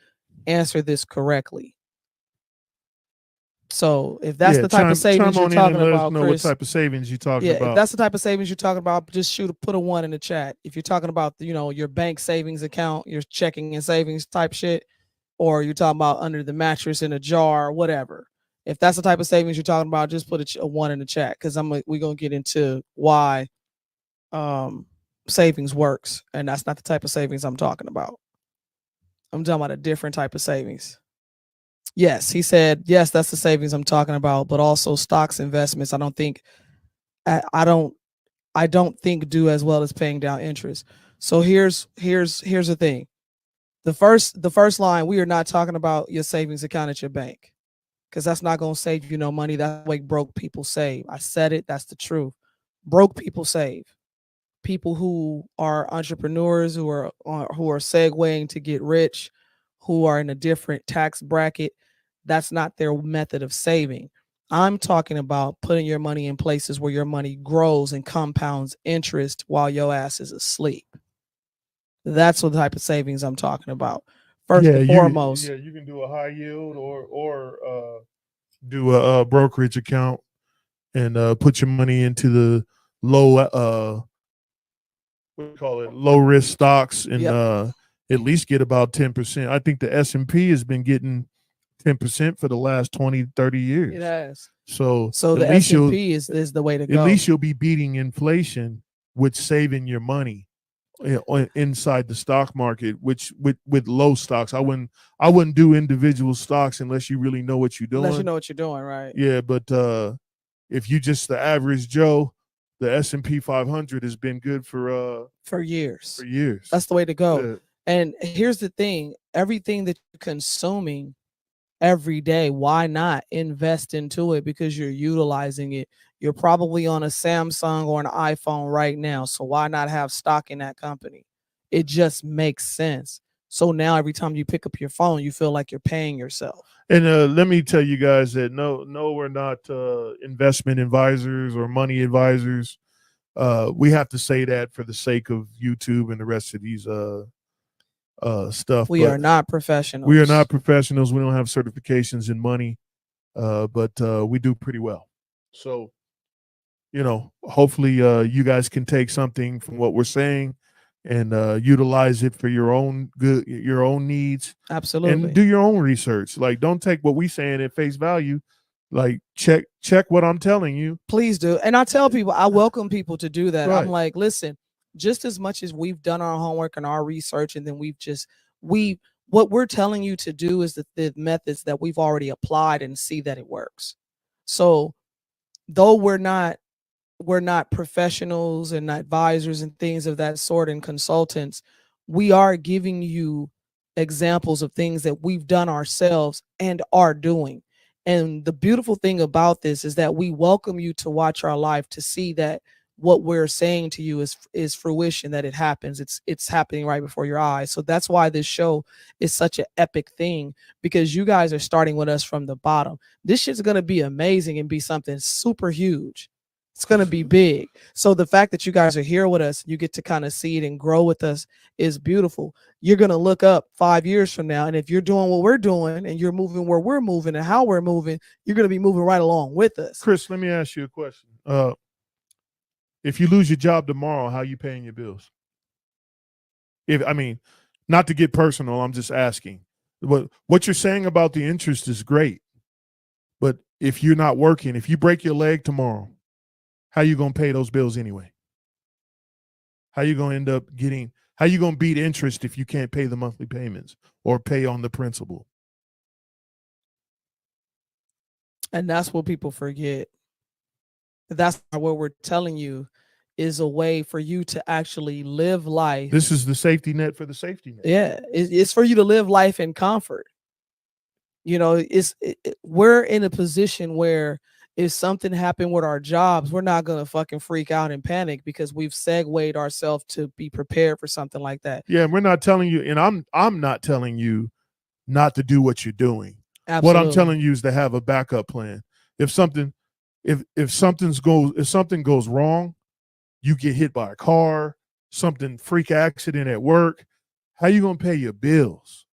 answer this correctly. So if that's the type of savings you're talking about, know Chris, what type of savings you're talking about. if that's the type of savings you're talking about, just put a 1 in the chat. If you're talking about, your bank savings account, your checking and savings type shit, or you're talking about under the mattress in a jar, whatever. If that's the type of savings you're talking about, just put a 1 in the chat, because we're gonna get into why savings works, and that's not the type of savings I'm talking about. I'm talking about a different type of savings. Yes, he said, yes, that's the savings I'm talking about, but also stocks investments. I don't think do as well as paying down interest. So here's the thing. The first line, we are not talking about your savings account at your bank, because that's not going to save you no money. That's the way broke people save. I said it. That's the truth. Broke people save. People who are entrepreneurs, who are segueing to get rich, who are in a different tax bracket, that's not their method of saving. I'm talking about putting your money in places where your money grows and compounds interest while your ass is asleep. That's what the type of savings I'm talking about. First and foremost. You can do a high yield or do a brokerage account and put your money into the low low risk stocks and at least get about 10%. I think the S&P has been getting 10% for the last 20, 30 years. It has. So the S&P is the way to go. At least you'll be beating inflation with saving your money inside the stock market, which with low stocks. I wouldn't do individual stocks unless you really know what you're doing. Unless you know what you're doing, right? Yeah, but if you just the average Joe, the S&P 500 has been good for years. For years. That's the way to go. Yeah. And here's the thing, everything that you're consuming every day, why not invest into it? Because you're utilizing it. You're probably on a Samsung or an iPhone right now, so why not have stock in that company? It just makes sense. So now every time you pick up your phone, you feel like you're paying yourself. And let me tell you guys that no, we're not investment advisors or money advisors. We have to say that for the sake of YouTube and the rest of these stuff. We are not professionals. We are not professionals. We don't have certifications in money, but we do pretty well. So, hopefully you guys can take something from what we're saying and utilize it for your own good, your own needs. Absolutely. And do your own research. Like, don't take what we're saying at face value. Like, check what I'm telling you. Please do. And I tell people, I welcome people to do that. Right. I'm like, listen, just as much as we've done our homework and our research, and then what we're telling you to do is the methods that we've already applied and see that it works. So though we're not professionals and advisors and things of that sort and consultants, we are giving you examples of things that we've done ourselves and are doing. And the beautiful thing about this is that we welcome you to watch our life to see that what we're saying to you is fruition, that it happens. It's happening right before your eyes. So that's why this show is such an epic thing, because you guys are starting with us from the bottom. This shit's going to be amazing and be something super huge. It's going to be big. So the fact that you guys are here with us, you get to kind of see it and grow with us, is beautiful. You're going to look up 5 years from now, and if you're doing what we're doing and you're moving where we're moving and how we're moving, you're going to be moving right along with us. Chris, let me ask you a question. If you lose your job tomorrow, how are you paying your bills? Not to get personal, I'm just asking. What you're saying about the interest is great, but if you're not working, if you break your leg tomorrow, how you going to pay those bills anyway? How you going to beat interest if you can't pay the monthly payments or pay on the principal? And that's what people forget. That's what we're telling you is a way for you to actually live life. This is the safety net for the safety net. Yeah, it's for you to live life in comfort. You know, we're in a position where if something happened with our jobs, we're not gonna fucking freak out and panic because we've segued ourselves to be prepared for something like that. Yeah, we're not telling you, and I'm not telling you not to do what you're doing. Absolutely. What I'm telling you is to have a backup plan. If something goes wrong, you get hit by a car, something freak accident at work, how you gonna pay your bills?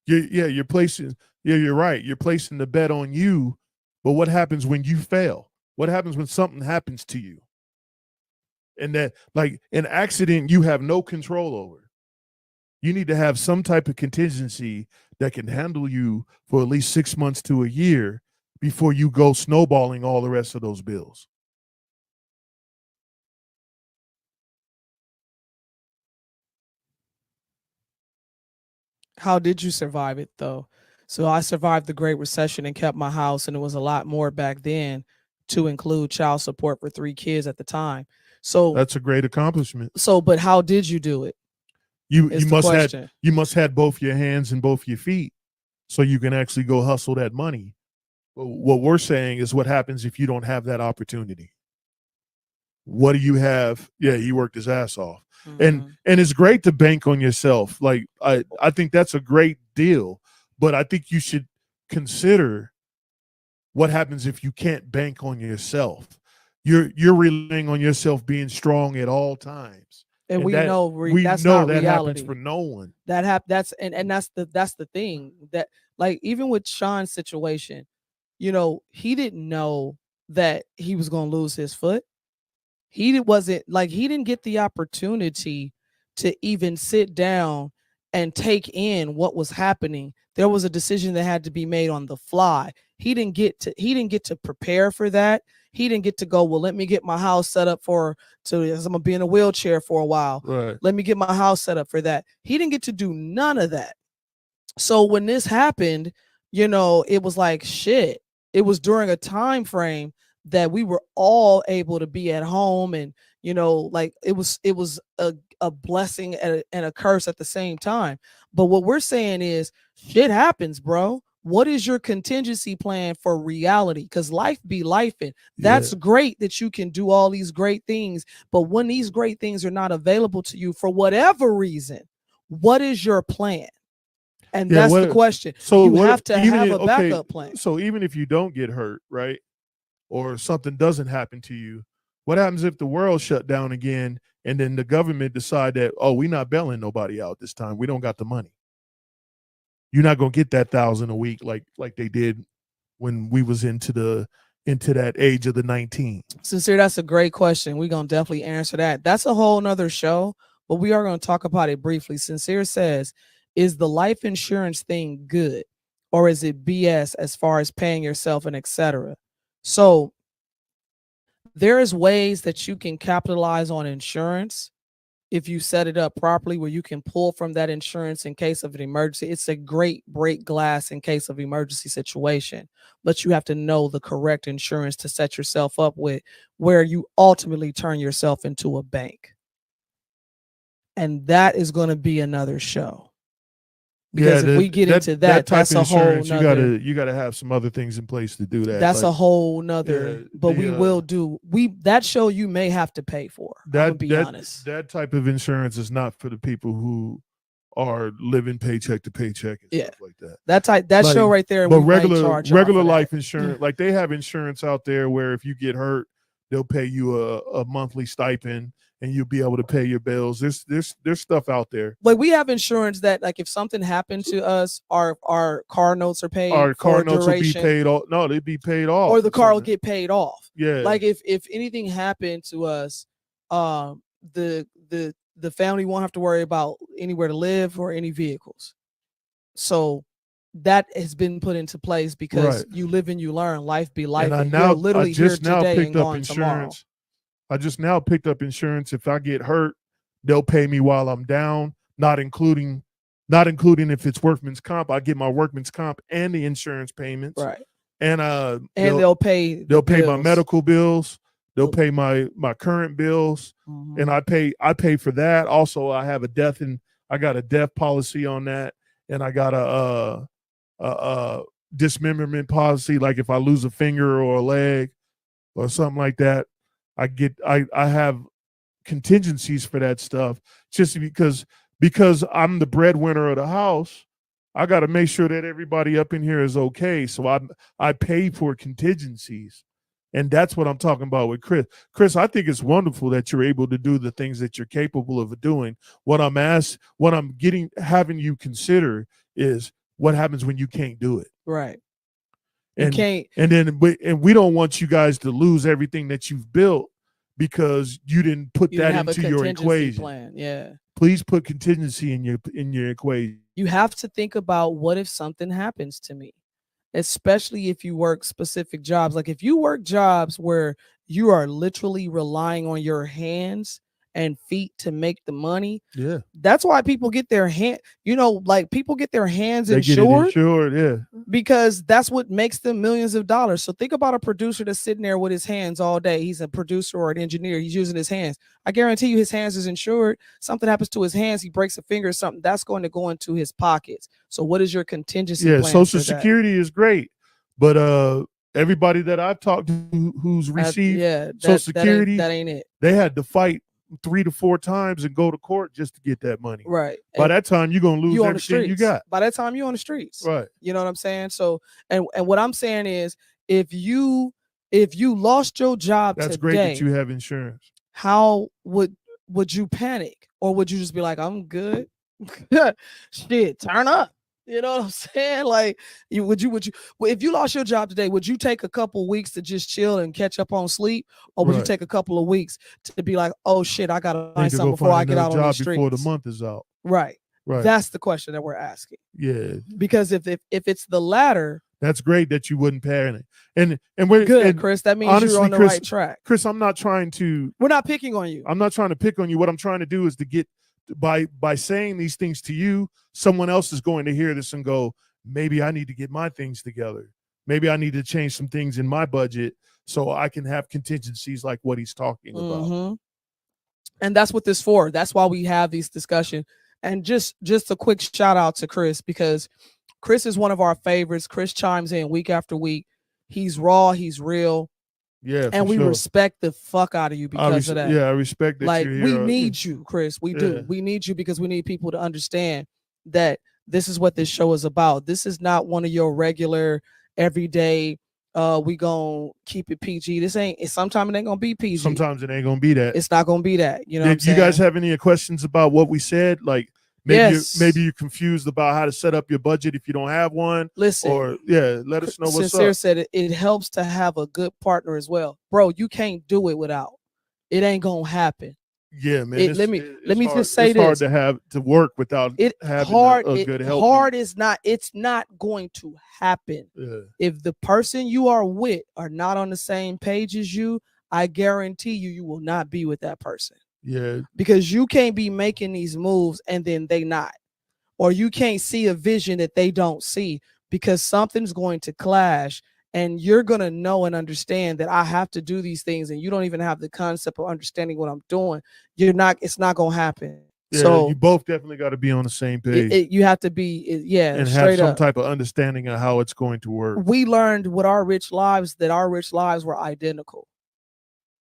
You're placing. Yeah, you're right. You're placing the bet on you, but what happens when you fail? What happens when something happens to you? And that, like an accident, you have no control over. You need to have some type of contingency that can handle you for at least 6 months to a year before you go snowballing all the rest of those bills. How did you survive it though? So I survived the Great Recession and kept my house, and it was a lot more back then to include child support for 3 kids at the time. So that's a great accomplishment. So, but how did you do it? You must have both your hands and both your feet, so you can actually go hustle that money. What we're saying is, what happens if you don't have that opportunity? What do you have? Yeah, he worked his ass off. And it's great to bank on yourself. Like I think that's a great deal, but I think you should consider what happens if you can't bank on yourself. You're relying on yourself being strong at all times. And we know that's know not that reality. happens for no one. That's the thing, that like even with Sean's situation, you know, he didn't know that he was going to lose his foot. He didn't get the opportunity to even sit down and take in what was happening. There was a decision that had to be made on the fly. He didn't get to prepare for that. He didn't get to go, well, let me get my house set up as I'm gonna be in a wheelchair for a while. Right. Let me get my house set up for that. He didn't get to do none of that. So when this happened, you know, it was like shit. It was during a time frame that we were all able to be at home, and you know, like it was a blessing and a curse at the same time. But what we're saying is shit happens, bro. What is your contingency plan for reality? Because life be lifing. That's great that you can do all these great things, but when these great things are not available to you for whatever reason, what is your plan? And that's the question. So you have to have a backup plan. So even if you don't get hurt, right, or something doesn't happen to you, what happens if the world shut down again and then the government decide that, oh, we're not bailing nobody out this time, we don't got the money? You're not gonna get that $1,000 a week like they did when we was into that age of the 19. Sincere, that's a great question. We're gonna definitely answer that. That's a whole nother show, but we are gonna talk about it briefly. Sincere says, is the life insurance thing good, or is it BS as far as paying yourself and etc.? So there is ways that you can capitalize on insurance if you set it up properly, where you can pull from that insurance in case of an emergency. It's a great break glass in case of emergency situation, but you have to know the correct insurance to set yourself up with, where you ultimately turn yourself into a bank. And that is going to be another show. Because if we get into that, that's a whole nother. You gotta have some other things in place to do that. That's a whole nother. But we will do that show. You may have to pay for. I'm be honest. That type of insurance is not for the people who are living paycheck to paycheck and stuff like that. That show right there. But regular life insurance, like they have insurance out there where if you get hurt, they'll pay you a monthly stipend, and you'll be able to pay your bills. There's stuff out there. Like we have insurance that, like, if something happened to us, our car notes are paid. Our car notes will be paid off. No, they'd be paid off. Or the car will get paid off. Yeah. Like if anything happened to us, the family won't have to worry about anywhere to live or any vehicles. So that has been put into place because you live and you learn. Life be life. And I just now picked up insurance. I just now picked up insurance. If I get hurt, they'll pay me while I'm down, not including not including if it's workman's comp. I get my workman's comp and the insurance payments, Right. and they'll pay my bills. medical bills. They'll pay my current bills, and I pay for that. Also, I have I got a death policy on that, and I got a dismemberment policy. Like if I lose a finger or a leg or something like that, I have contingencies for that stuff, just because I'm the breadwinner of the house. I got to make sure that everybody up in here is okay. So I pay for contingencies. And that's what I'm talking about with Chris. Chris, I think it's wonderful that you're able to do the things that you're capable of doing. What I'm having you consider is what happens when you can't do it. Right. And you can't. And we don't want you guys to lose everything that you've built because you didn't put that into your equation. Plan. Yeah. Please put contingency in your equation. You have to think about, what if something happens to me? Especially if you work specific jobs. Like if you work jobs where you are literally relying on your hands and feet to make the money. Yeah. That's why people get their people get their hands insured. Get it insured, yeah. Because that's what makes them millions of dollars. So think about a producer that's sitting there with his hands all day. He's a producer or an engineer. He's using his hands. I guarantee you his hands is insured. Something happens to his hands, he breaks a finger or something, that's going to go into his pockets. So what is your contingency plan? Social Security is great, but everybody that I've talked to who's received Social Security, that ain't it. They had to fight 3 to 4 times and go to court just to get that money. Right. By that time, you're gonna lose everything you got. By that time, you're on the streets. Right. You know what I'm saying? So, and what I'm saying is, if you lost your job that's today, great that you have insurance. How would you panic, or would you just be like, I'm good? Shit, turn up. You know what I'm saying? Like, would you if you lost your job today, would you take a couple weeks to just chill and catch up on sleep, or would you take a couple of weeks to be like, oh shit, I gotta find something before I get out on the streets before the month is out? Right. That's the question that we're asking. Yeah. Because if it's the latter, that's great that you wouldn't panic. And we're good, and Chris. That means honestly, you're on the right track. Chris, I'm not trying to. We're not picking on you. I'm not trying to pick on you. What I'm trying to do is to get by saying these things to you, someone else is going to hear this and go, maybe I need to get my things together. Maybe I need to change some things in my budget so I can have contingencies like what he's talking about. And that's what this is for. That's why we have these discussions. And just a quick shout out to Chris, because Chris is one of our favorites. Chris chimes in week after week. He's raw. He's real. Yeah, and we respect the fuck out of you because of that. Yeah, I respect that. Like, you're here. We need you, Chris. We do. We need you because we need people to understand that this is what this show is about. This is not one of your regular, everyday, we gonna keep it PG. This ain't. Sometimes it ain't gonna be PG. Sometimes it ain't gonna be that. It's not gonna be that. You know. What I'm saying? You guys have any questions about what we said? Like, maybe you're confused about how to set up your budget if you don't have one. Listen, or let us know what's up. Sincere said it helps to have a good partner as well, bro. You can't do it without. It ain't gonna happen. Yeah, man. Let me just say this. It's hard to work without having a good help. Hard is not. It's not going to happen. Yeah. If the person you are with are not on the same page as you, I guarantee you will not be with that person. Yeah. Because you can't be making these moves and then they not. Or you can't see a vision that they don't see, because something's going to clash. And you're going to know and understand that I have to do these things, and you don't even have the concept of understanding what I'm doing. It's not going to happen. Yeah, so you both definitely got to be on the same page. You have to be, and have some type of understanding of how it's going to work. We learned with our rich lives that our rich lives were identical.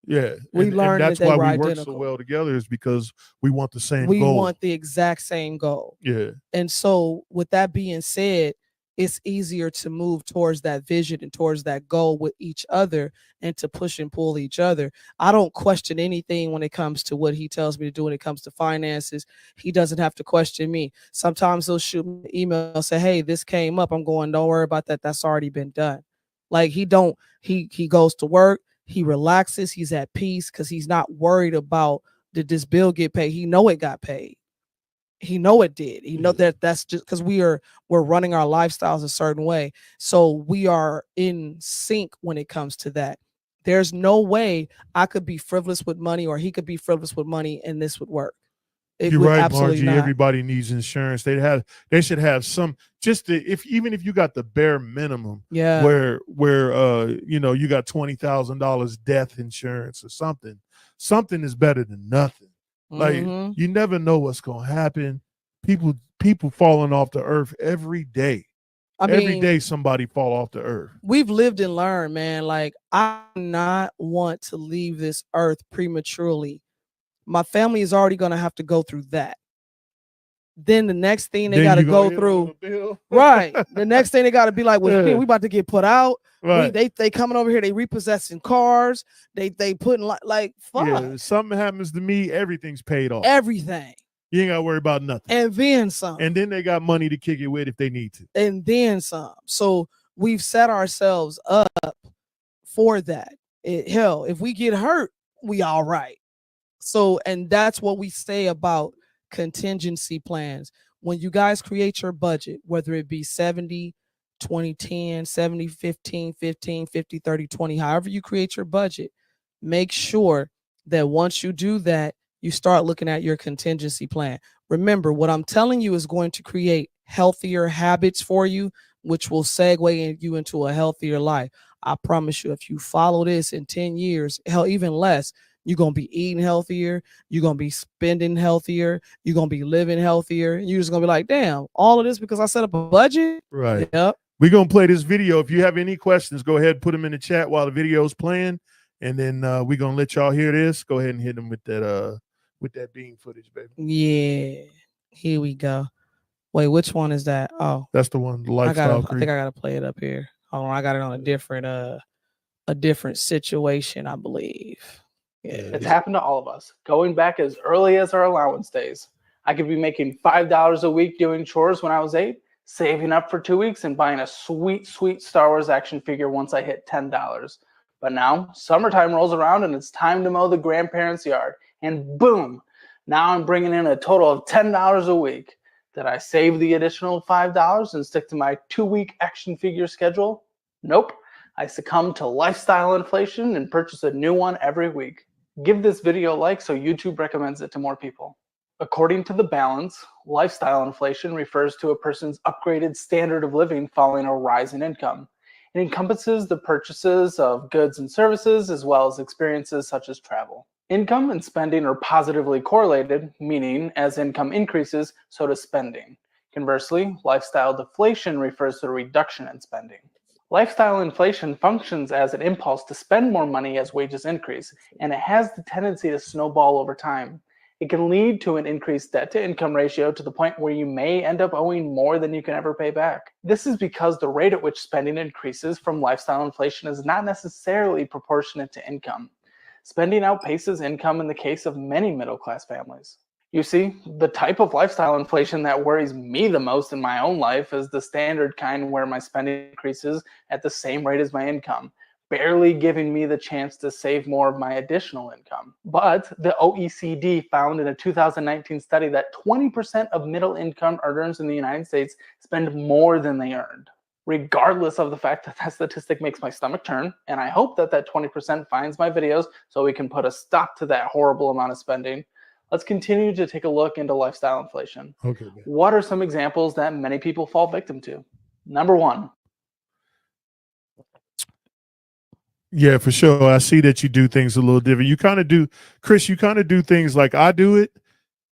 Yeah, we learned that's that why we work identical. so well together, is because we want the same goal. We want the exact same goal. Yeah. And so with that being said, it's easier to move towards that vision and towards that goal with each other, and to push and pull each other. I don't question anything when it comes to what he tells me to do when it comes to finances. He doesn't have to question me. Sometimes he'll shoot me an email and say, hey, this came up. I'm going, don't worry about that. That's already been done. Like, he goes to work. He relaxes. He's at peace because he's not worried about, did this bill get paid? He know it got paid. He know it did. He know that's just because we're running our lifestyles a certain way. So we are in sync when it comes to that. There's no way I could be frivolous with money, or he could be frivolous with money, and this would work. You're right, Margie. Everybody needs insurance. They should have some, just even if you got the bare minimum, where you know, you got $20,000 death insurance or something. Something is better than nothing. Like, you never know what's gonna happen. People falling off the earth every day. Every day somebody fall off the earth. We've lived and learned, man. Like, I do not want to leave this earth prematurely. My family is already going to have to go through that. Then the next thing they got to go through, right? The next thing they got to be like, well, we about to get put out. Right. They coming over here. They repossessing cars. They putting like fuck. Yeah, if something happens to me, everything's paid off. Everything. You ain't got to worry about nothing. And then some. And then they got money to kick it with if they need to. And then some. So we've set ourselves up for that. Hell, if we get hurt, we all right. So, and that's what we say about contingency plans. When you guys create your budget, whether it be 70, 20, 10, 70, 15, 15, 50, 30, 20, however you create your budget, make sure that once you do that, you start looking at your contingency plan. Remember, what I'm telling you is going to create healthier habits for you, which will segue you into a healthier life. I promise you, if you follow this in 10 years, hell, even less, you're going to be eating healthier. You're going to be spending healthier. You're going to be living healthier. You're just going to be like, damn, all of this because I set up a budget? Right. Yep. We're going to play this video. If you have any questions, go ahead and put them in the chat while the video's playing. And then we're going to let y'all hear this. Go ahead and hit them with that bean footage, baby. Yeah. Here we go. Wait, which one is that? Oh, that's the one. The lifestyle. I think I got to play it up here. Hold on. I got it on a different situation, I believe. Yeah. It's happened to all of us. Going back as early as our allowance days. I could be making $5 a week doing chores when I was 8, saving up for 2 weeks and buying a sweet, sweet Star Wars action figure once I hit $10. But now summertime rolls around and it's time to mow the grandparents' yard. And boom, now I'm bringing in a total of $10 a week. Did I save the additional $5 and stick to my 2-week action figure schedule? Nope. I succumbed to lifestyle inflation and purchase a new one every week. Give this video a like so YouTube recommends it to more people. According to The Balance, lifestyle inflation refers to a person's upgraded standard of living following a rise in income. It encompasses the purchases of goods and services as well as experiences such as travel. Income and spending are positively correlated, meaning as income increases, so does spending. Conversely, lifestyle deflation refers to a reduction in spending. Lifestyle inflation functions as an impulse to spend more money as wages increase, and it has the tendency to snowball over time. It can lead to an increased debt-to-income ratio to the point where you may end up owing more than you can ever pay back. This is because the rate at which spending increases from lifestyle inflation is not necessarily proportionate to income. Spending outpaces income in the case of many middle-class families. You see, the type of lifestyle inflation that worries me the most in my own life is the standard kind where my spending increases at the same rate as my income, barely giving me the chance to save more of my additional income. But the OECD found in a 2019 study that 20% of middle income earners in the United States spend more than they earned. Regardless of the fact that that statistic makes my stomach turn, and I hope that 20% finds my videos so we can put a stop to that horrible amount of spending. Let's continue to take a look into lifestyle inflation. Okay. Man. What are some examples that many people fall victim to? Number 1. Yeah, for sure. I see that you do things a little different. You kind of do, Chris, you kind of do things like I do it.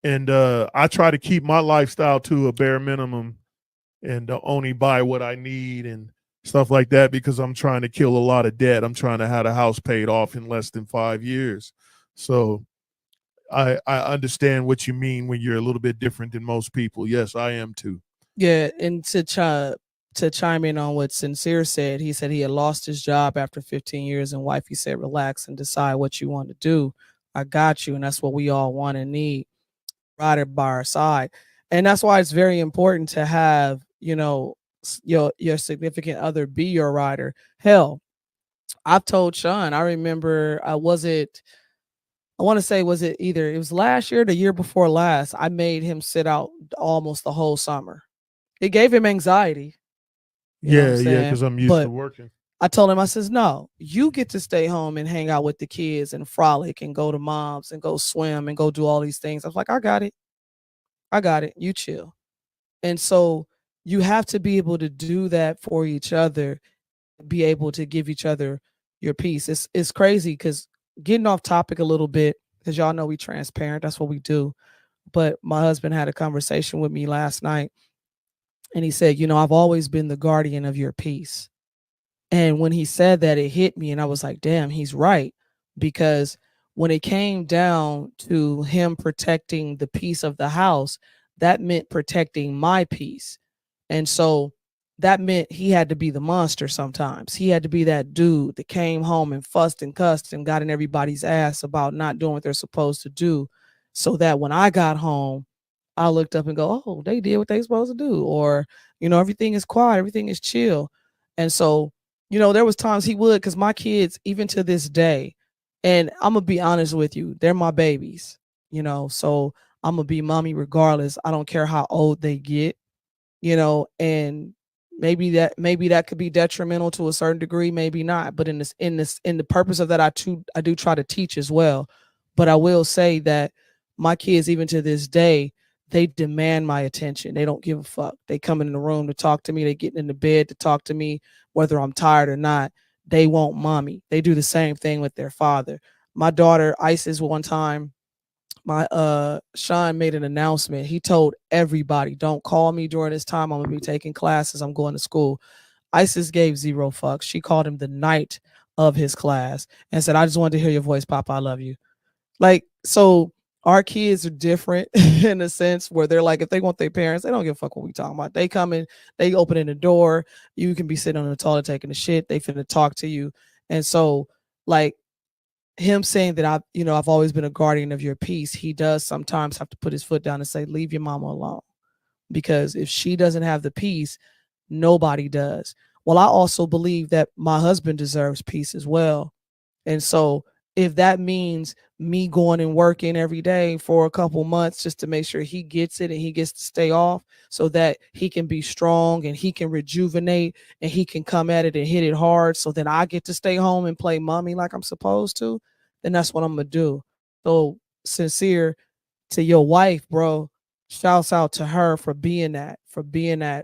And I try to keep my lifestyle to a bare minimum and only buy what I need and stuff like that because I'm trying to kill a lot of debt. I'm trying to have a house paid off in less than 5 years. So I understand what you mean when you're a little bit different than most people. Yes, I am too. Yeah, and to chime in on what Sincere said, he said he had lost his job after 15 years, and wifey said, relax and decide what you want to do. I got you, and that's what we all want and need, rider by our side. And that's why it's very important to have, you know, your significant other be your rider. Hell, I've told Sean, I remember, it was last year, the year before last, I made him sit out almost the whole summer. It gave him anxiety. Yeah, because I'm used to working. I told him, I says, no, you get to stay home and hang out with the kids and frolic and go to mom's and go swim and go do all these things. I was like, I got it. I got it. You chill. And so you have to be able to do that for each other, be able to give each other your peace. It's crazy because getting off topic a little bit, because y'all know we transparent. That's what we do. But my husband had a conversation with me last night and he said, I've always been the guardian of your peace. And when he said that, it hit me and I was like, damn, he's right. Because when it came down to him protecting the peace of the house, that meant protecting my peace. And so that meant he had to be the monster sometimes. He had to be that dude that came home and fussed and cussed and got in everybody's ass about not doing what they're supposed to do. So that when I got home, I looked up and go, oh, they did what they supposed to do. Or, everything is quiet, everything is chill. And so, there was times he would, because my kids, even to this day, and I'm gonna be honest with you, they're my babies, so I'm gonna be mommy regardless. I don't care how old they get, and maybe that could be detrimental to a certain degree, maybe not. But in the purpose of that, I do try to teach as well. But I will say that my kids, even to this day, they demand my attention. They don't give a fuck. They come in the room to talk to me. They get in the bed to talk to me, whether I'm tired or not. They want mommy. They do the same thing with their father. My daughter, Isis, one time, my Sean made an announcement. He told everybody, don't call me during this time. I'm gonna be taking classes. I'm going to school. Isis gave zero fucks. She called him the night of his class and said, I just wanted to hear your voice, Papa. I love you. Like, so our kids are different in a sense where they're like, if they want their parents, they don't give a fuck what we talking about. They come in, they open in the door. You can be sitting on the toilet taking a shit. They finna talk to you. And so, like, him saying that I've always been a guardian of your peace, he does sometimes have to put his foot down and say, leave your mama alone. Because if she doesn't have the peace, nobody does. Well, I also believe that my husband deserves peace as well. And so if that means me going and working every day for a couple months just to make sure he gets it and he gets to stay off so that he can be strong and he can rejuvenate and he can come at it and hit it hard so then I get to stay home and play mommy like I'm supposed to, then that's what I'm going to do. So sincere to your wife, bro. Shouts out to her for being that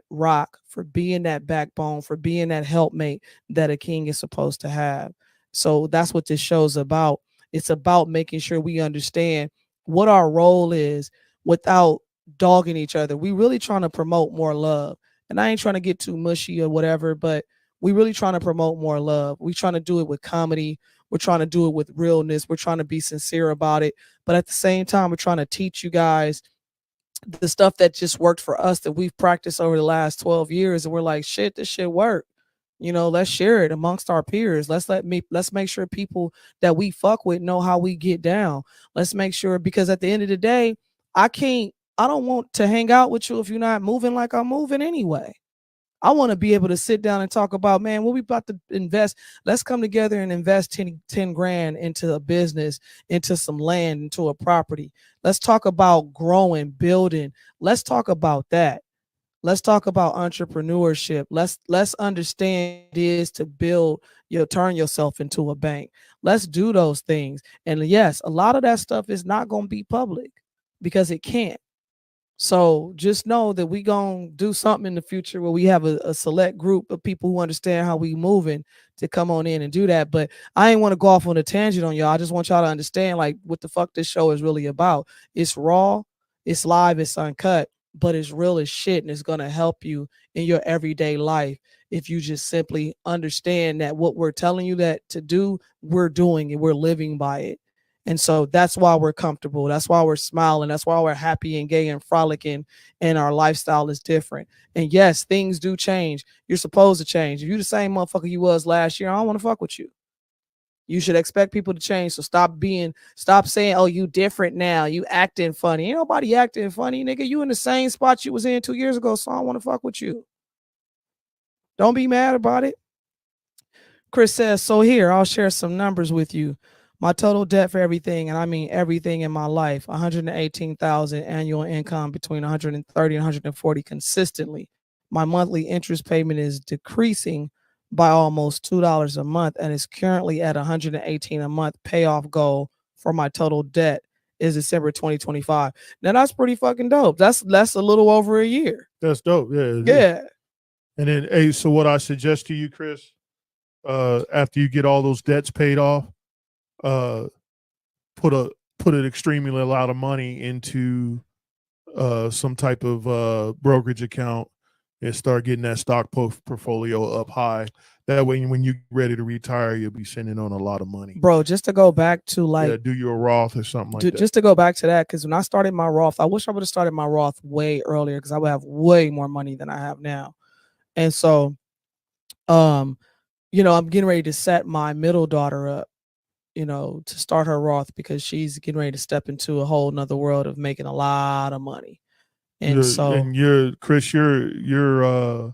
rock, for being that backbone, for being that helpmate that a king is supposed to have. So that's what this show's about. It's about making sure we understand what our role is without dogging each other. We really trying to promote more love. And I ain't trying to get too mushy or whatever, but we really trying to promote more love. We trying to do it with comedy. We're trying to do it with realness. We're trying to be sincere about it. But at the same time, we're trying to teach you guys the stuff that just worked for us that we've practiced over the last 12 years. And we're like, shit, this shit worked. Let's share it amongst our peers. Let's make sure people that we fuck with know how we get down. Let's make sure, because at the end of the day, I don't want to hang out with you if you're not moving like I'm moving anyway. I want to be able to sit down and talk about, man, what we about to invest. Let's come together and invest 10 grand into a business, into some land, into a property. Let's talk about growing, building. Let's talk about that. Let's talk about entrepreneurship. Let's understand it is to turn yourself into a bank. Let's do those things. And yes, a lot of that stuff is not going to be public because it can't. So just know that we going to do something in the future where we have a select group of people who understand how we moving to come on in and do that. But I ain't want to go off on a tangent on y'all. I just want y'all to understand like what the fuck this show is really about. It's raw, it's live, it's uncut, but it's real as shit. And it's going to help you in your everyday life if you just simply understand that what we're telling you that to do, we're doing it, we're living by it. And so that's why we're comfortable. That's why we're smiling. That's why we're happy and gay and frolicking. And our lifestyle is different. And yes, things do change. You're supposed to change. If you're the same motherfucker you was last year, I don't want to fuck with you. You should expect people to change. So stop saying, oh, you different now. You acting funny. Ain't nobody acting funny, nigga. You in the same spot you was in 2 years ago. So I don't want to fuck with you. Don't be mad about it. Chris says, so here, I'll share some numbers with you. My total debt for everything, and I mean everything in my life, 118,000 annual income between 130 and 140 consistently. My monthly interest payment is decreasing by almost $2 a month and is currently at 118 a month payoff goal for my total debt is December 2025. Now that's pretty fucking dope. That's a little over a year. That's dope. Yeah. it is. Yeah. And then, hey, so what I suggest to you, Chris, after you get all those debts paid off, put an extremely lot of money into some type of brokerage account and start getting that stock portfolio up high. That way, when you're ready to retire, you'll be sitting on a lot of money. Bro, just to go back to like do your Roth or something like that. Just to go back to that, because when I started my Roth, I wish I would have started my Roth way earlier because I would have way more money than I have now. And so, I'm getting ready to set my middle daughter up, to start her Roth because she's getting ready to step into a whole nother world of making a lot of money. And Chris, your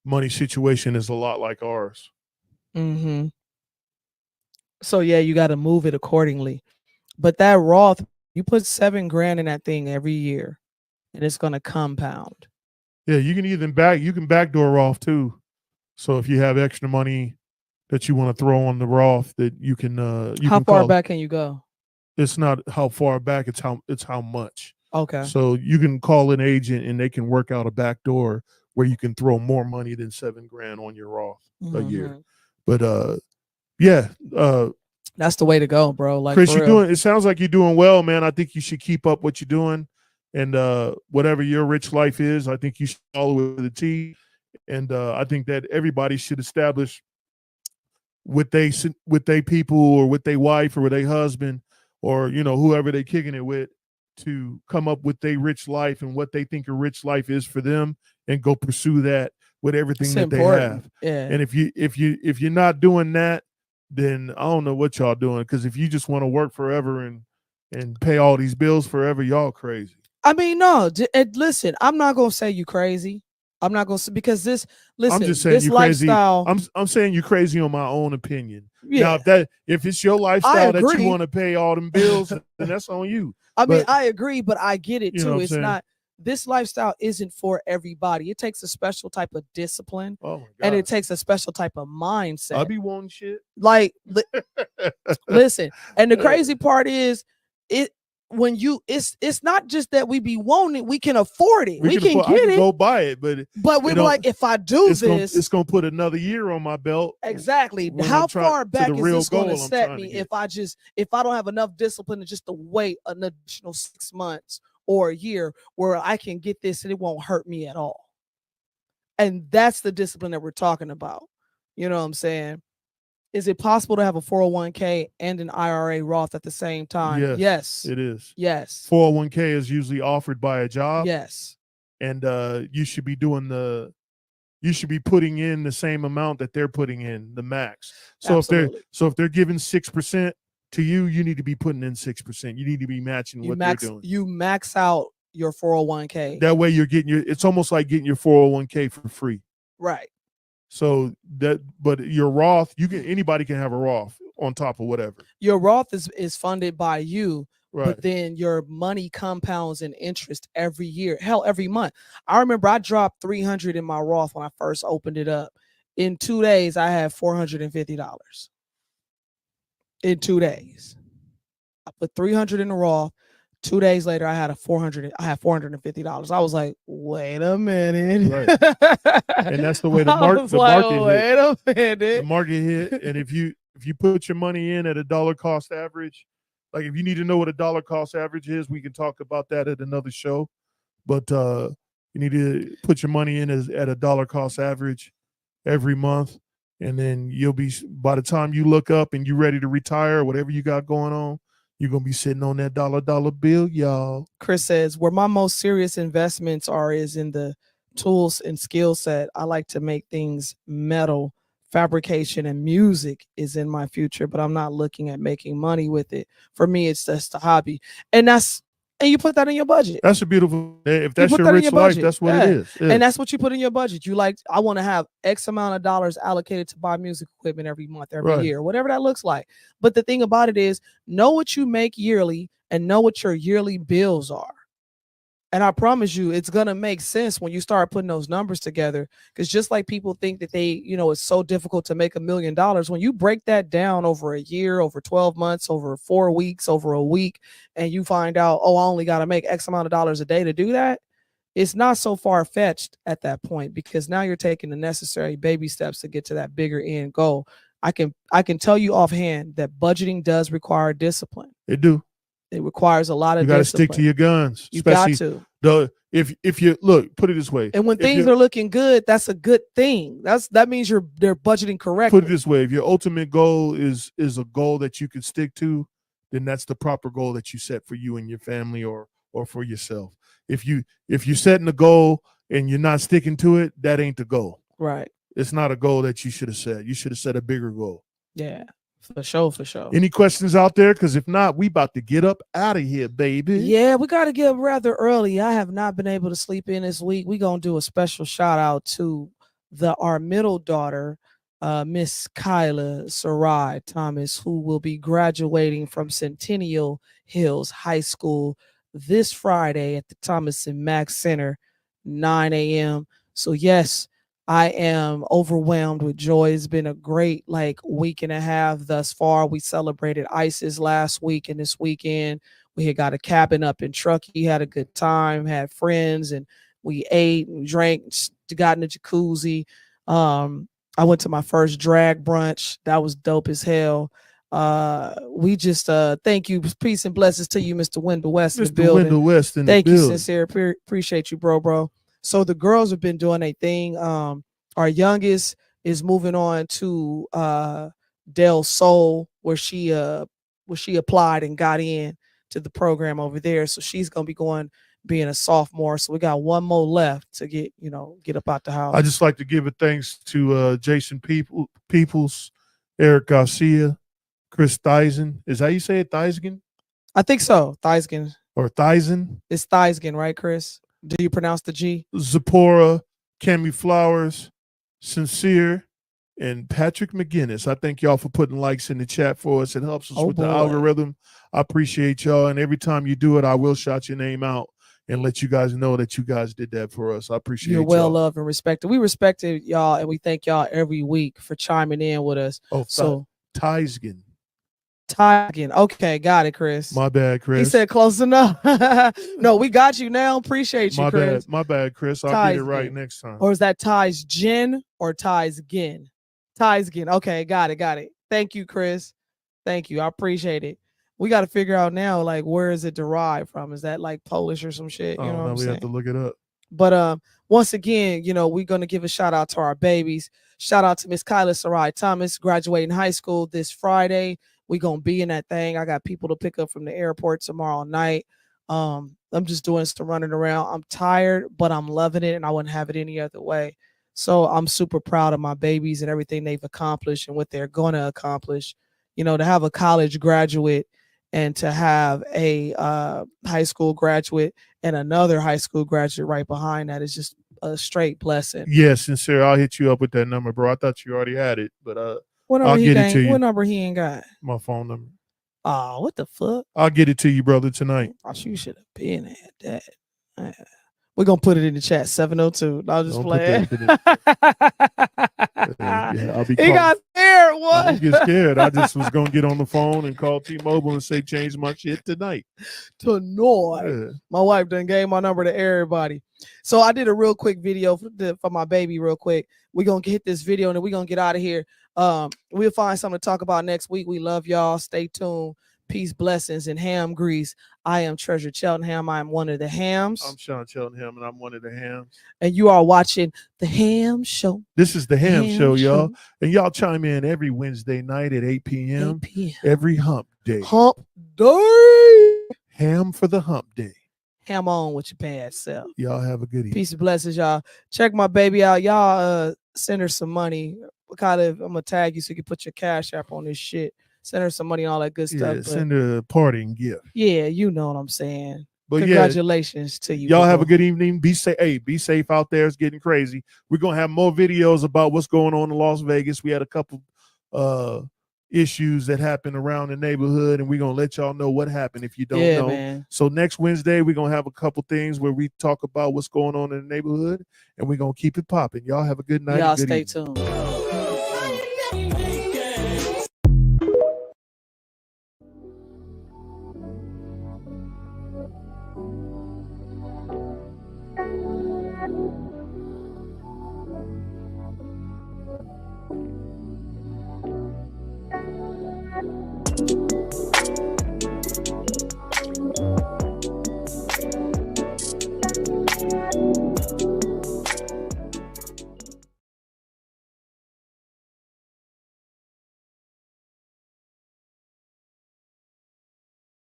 money situation is a lot like ours. Mm-hmm. So yeah, you got to move it accordingly. But that Roth, you put $7,000 in that thing every year, and it's gonna compound. Yeah, you can backdoor Roth too. So if you have extra money that you want to throw on the Roth, that you can. How far back can you go? It's not how far back; it's how much. Okay. So you can call an agent, and they can work out a backdoor where you can throw more money than $7,000 on your Roth a year. But that's the way to go, bro. Like, Chris, it sounds like you're doing well, man. I think you should keep up what you're doing, and whatever your rich life is, I think you should follow it with a T. And I think that everybody should establish with they people or with their wife or with their husband or whoever they kicking it with, to come up with their rich life and what they think a rich life is for them, and go pursue that with everything that they have. Yeah. And if you're not doing that, then I don't know what y'all doing. Because if you just want to work forever and pay all these bills forever, y'all crazy. I mean, no. Listen, I'm not gonna say you crazy. I'm not gonna say, because this. Listen, I'm just saying you lifestyle. crazy. I'm saying you crazy on my own opinion. Yeah. Now, if it's your lifestyle that you want to pay all them bills, then that's on you. I mean, I agree, but I get it too. It's saying? not. This lifestyle isn't for everybody. It takes a special type of discipline, oh my God, and it takes a special type of mindset. I be wanting shit. Like, listen, and the crazy part is, it's not just that we be wanting it, we can afford it. We can get it. Go buy it, but we're like, if I do it's gonna put another year on my belt. Exactly. How far back is this going to set me if I don't have enough discipline to wait an additional 6 months or a year where I can get this and it won't hurt me at all? And that's the discipline that we're talking about. You know what I'm saying? Is it possible to have a 401k and an IRA Roth at the same time? Yes. It is. Yes. 401k is usually offered by a job. Yes. And you should be putting in the same amount that they're putting in, the max. So Absolutely. if they're giving 6% to you, you need to be putting in 6%. You need to be matching what they're doing. You max out your 401k. That way you're getting it's almost like getting your 401k for free. Right. So but your Roth, anybody can have a Roth on top of whatever. Your Roth is funded by you, right? But then your money compounds in interest every year. Hell, every month. I remember I dropped $300 in my Roth when I first opened it up. In 2 days, I had $450. In 2 days, I put $300 in the Roth. 2 days later, I had $450. I was like, wait a minute. Right. And that's the way the market wait a minute. The market hit. And if you put your money in at a dollar cost average, like if you need to know what a dollar cost average is, we can talk about that at another show. But you need to put your money in at a dollar cost average every month. And then you'll be, by the time you look up and you're ready to retire, whatever you got going on, you're going to be sitting on that dollar bill, y'all. Chris says, where my most serious investments is in the tools and skill set. I like to make things metal, fabrication, and music is in my future, but I'm not looking at making money with it. For me, it's just a hobby. And you put that in your budget. That's a beautiful, if that's your rich life, that's what it is. And that's what you put in your budget. I want to have X amount of dollars allocated to buy music equipment every month, every year, whatever that looks like. But the thing about it is, know what you make yearly and know what your yearly bills are. And I promise you, it's going to make sense when you start putting those numbers together. Because just like people think that they, it's so difficult to make $1 million, when you break that down over a year, over 12 months, over 4 weeks, over a week, and you find out, oh, I only got to make X amount of dollars a day to do that, it's not so far-fetched at that point, because now you're taking the necessary baby steps to get to that bigger end goal. I can tell you offhand that budgeting does require discipline. It do. It requires a lot of You got to discipline. stick to your guns. You got to. If you look, put it this way. And when things are looking good, that's a good thing. That means they're budgeting correctly. Put it this way: if your ultimate goal is a goal that you can stick to, then that's the proper goal that you set for you and your family, or for yourself. If you're setting a goal and you're not sticking to it, that ain't the goal. Right. It's not a goal that you should have set. You should have set a bigger goal. Yeah. For sure. Any questions out there? Because if not, we about to get up out of here, baby. Yeah, we got to get up rather early. I have not been able to sleep in this week. We're going to do a special shout out to our middle daughter, Miss Kyla Sarai Thomas, who will be graduating from Centennial Hills High School this Friday at the Thomas and Mack Center, 9 a.m. So yes, I am overwhelmed with joy. It's been a great week and a half thus far. We celebrated ISIS last week, and this weekend we had got a cabin up in Truckee, had a good time, had friends, and we ate and drank, got in the jacuzzi. I went to my first drag brunch. That was dope as hell. We just thank you. Peace and blessings to you, Mr. Wendell West. Mr. Wendell West in the building. Thank you, sincere. Appreciate you, bro. So the girls have been doing a thing. Our youngest is moving on to Del Sol, where she applied and got in to the program over there. So she's gonna be being a sophomore. So we got one more left to get up out the house. I just like to give a thanks to Jason Peoples, Eric Garcia, Chris Theisen. Is that how you say it, Theisen? I think so. Theisen. Or Theisen? It's Theisen, right, Chris? Do you pronounce the G? Zipporah, Cami Flowers, Sincere, and Patrick McGinnis. I thank y'all for putting likes in the chat for us. It helps us with the algorithm. I appreciate y'all. And every time you do it, I will shout your name out and let you guys know that you guys did that for us. I appreciate You're well loved and respected. We respected y'all, and we thank y'all every week for chiming in with us. Oh, so Theisen. Okay, got it, Chris. My bad, Chris. He said close enough. No, we got you now. Appreciate you, Chris. My bad, Chris. I'll get it right next time. Or is that Theisen or Theisen? Theisen. Okay, got it. Thank you, Chris. Thank you. I appreciate it. We got to figure out now, where is it derived from? Is that Polish or some shit? You know what I'm saying? We have to look it up. But once again, we're going to give a shout out to our babies. Shout out to Miss Kyla Sarai Thomas, graduating high school this Friday. We're going to be in that thing. I got people to pick up from the airport tomorrow night. I'm just doing some running around. I'm tired, but I'm loving it, and I wouldn't have it any other way. So I'm super proud of my babies and everything they've accomplished and what they're going to accomplish. To have a college graduate and to have a high school graduate and another high school graduate right behind that is just a straight blessing. Yes, Sincere. I'll hit you up with that number, bro. I thought you already had it, but I'll get it to you. What number he ain't got? My phone number. Oh, what the fuck? I'll get it to you, brother, tonight. Oh, you should have been at that. We're going to put it in the chat, 702. I'll just play it. I'll be he got scared. What? I didn't get scared. I just was going to get on the phone and call T-Mobile and say, change my shit tonight. Yeah. My wife done gave my number to everybody. So I did a real quick video for my baby real quick. We're going to hit this video and then we're going to get out of here. We'll find something to talk about next week. We love y'all. Stay tuned. Peace, blessings, and ham grease. I am Treasure Cheltenham. I am one of the hams. I'm Sean Cheltenham, and I'm one of the hams. And you are watching The Ham Show. This is The Ham Show, y'all. And y'all chime in every Wednesday night at 8 p.m. Every hump day. Hump day. Ham for the hump day. Ham on with your bad self. Y'all have a good evening. Peace and blessings, y'all. Check my baby out. Y'all send her some money. I'm going to tag you so you can put your Cash App on this shit. Send her some money and all that good stuff. Send her a parting gift. Yeah, you know what I'm saying. But congratulations to you. Y'all have a good evening. Be safe. Hey, be safe out there. It's getting crazy. We're gonna have more videos about what's going on in Las Vegas. We had a couple issues that happen around the neighborhood, and we're gonna let y'all know what happened if you don't Yeah, know. man. So next Wednesday, we're gonna have a couple things where we talk about what's going on in the neighborhood, and we're gonna keep it popping. Y'all have a good night. Y'all and good stay evening. tuned.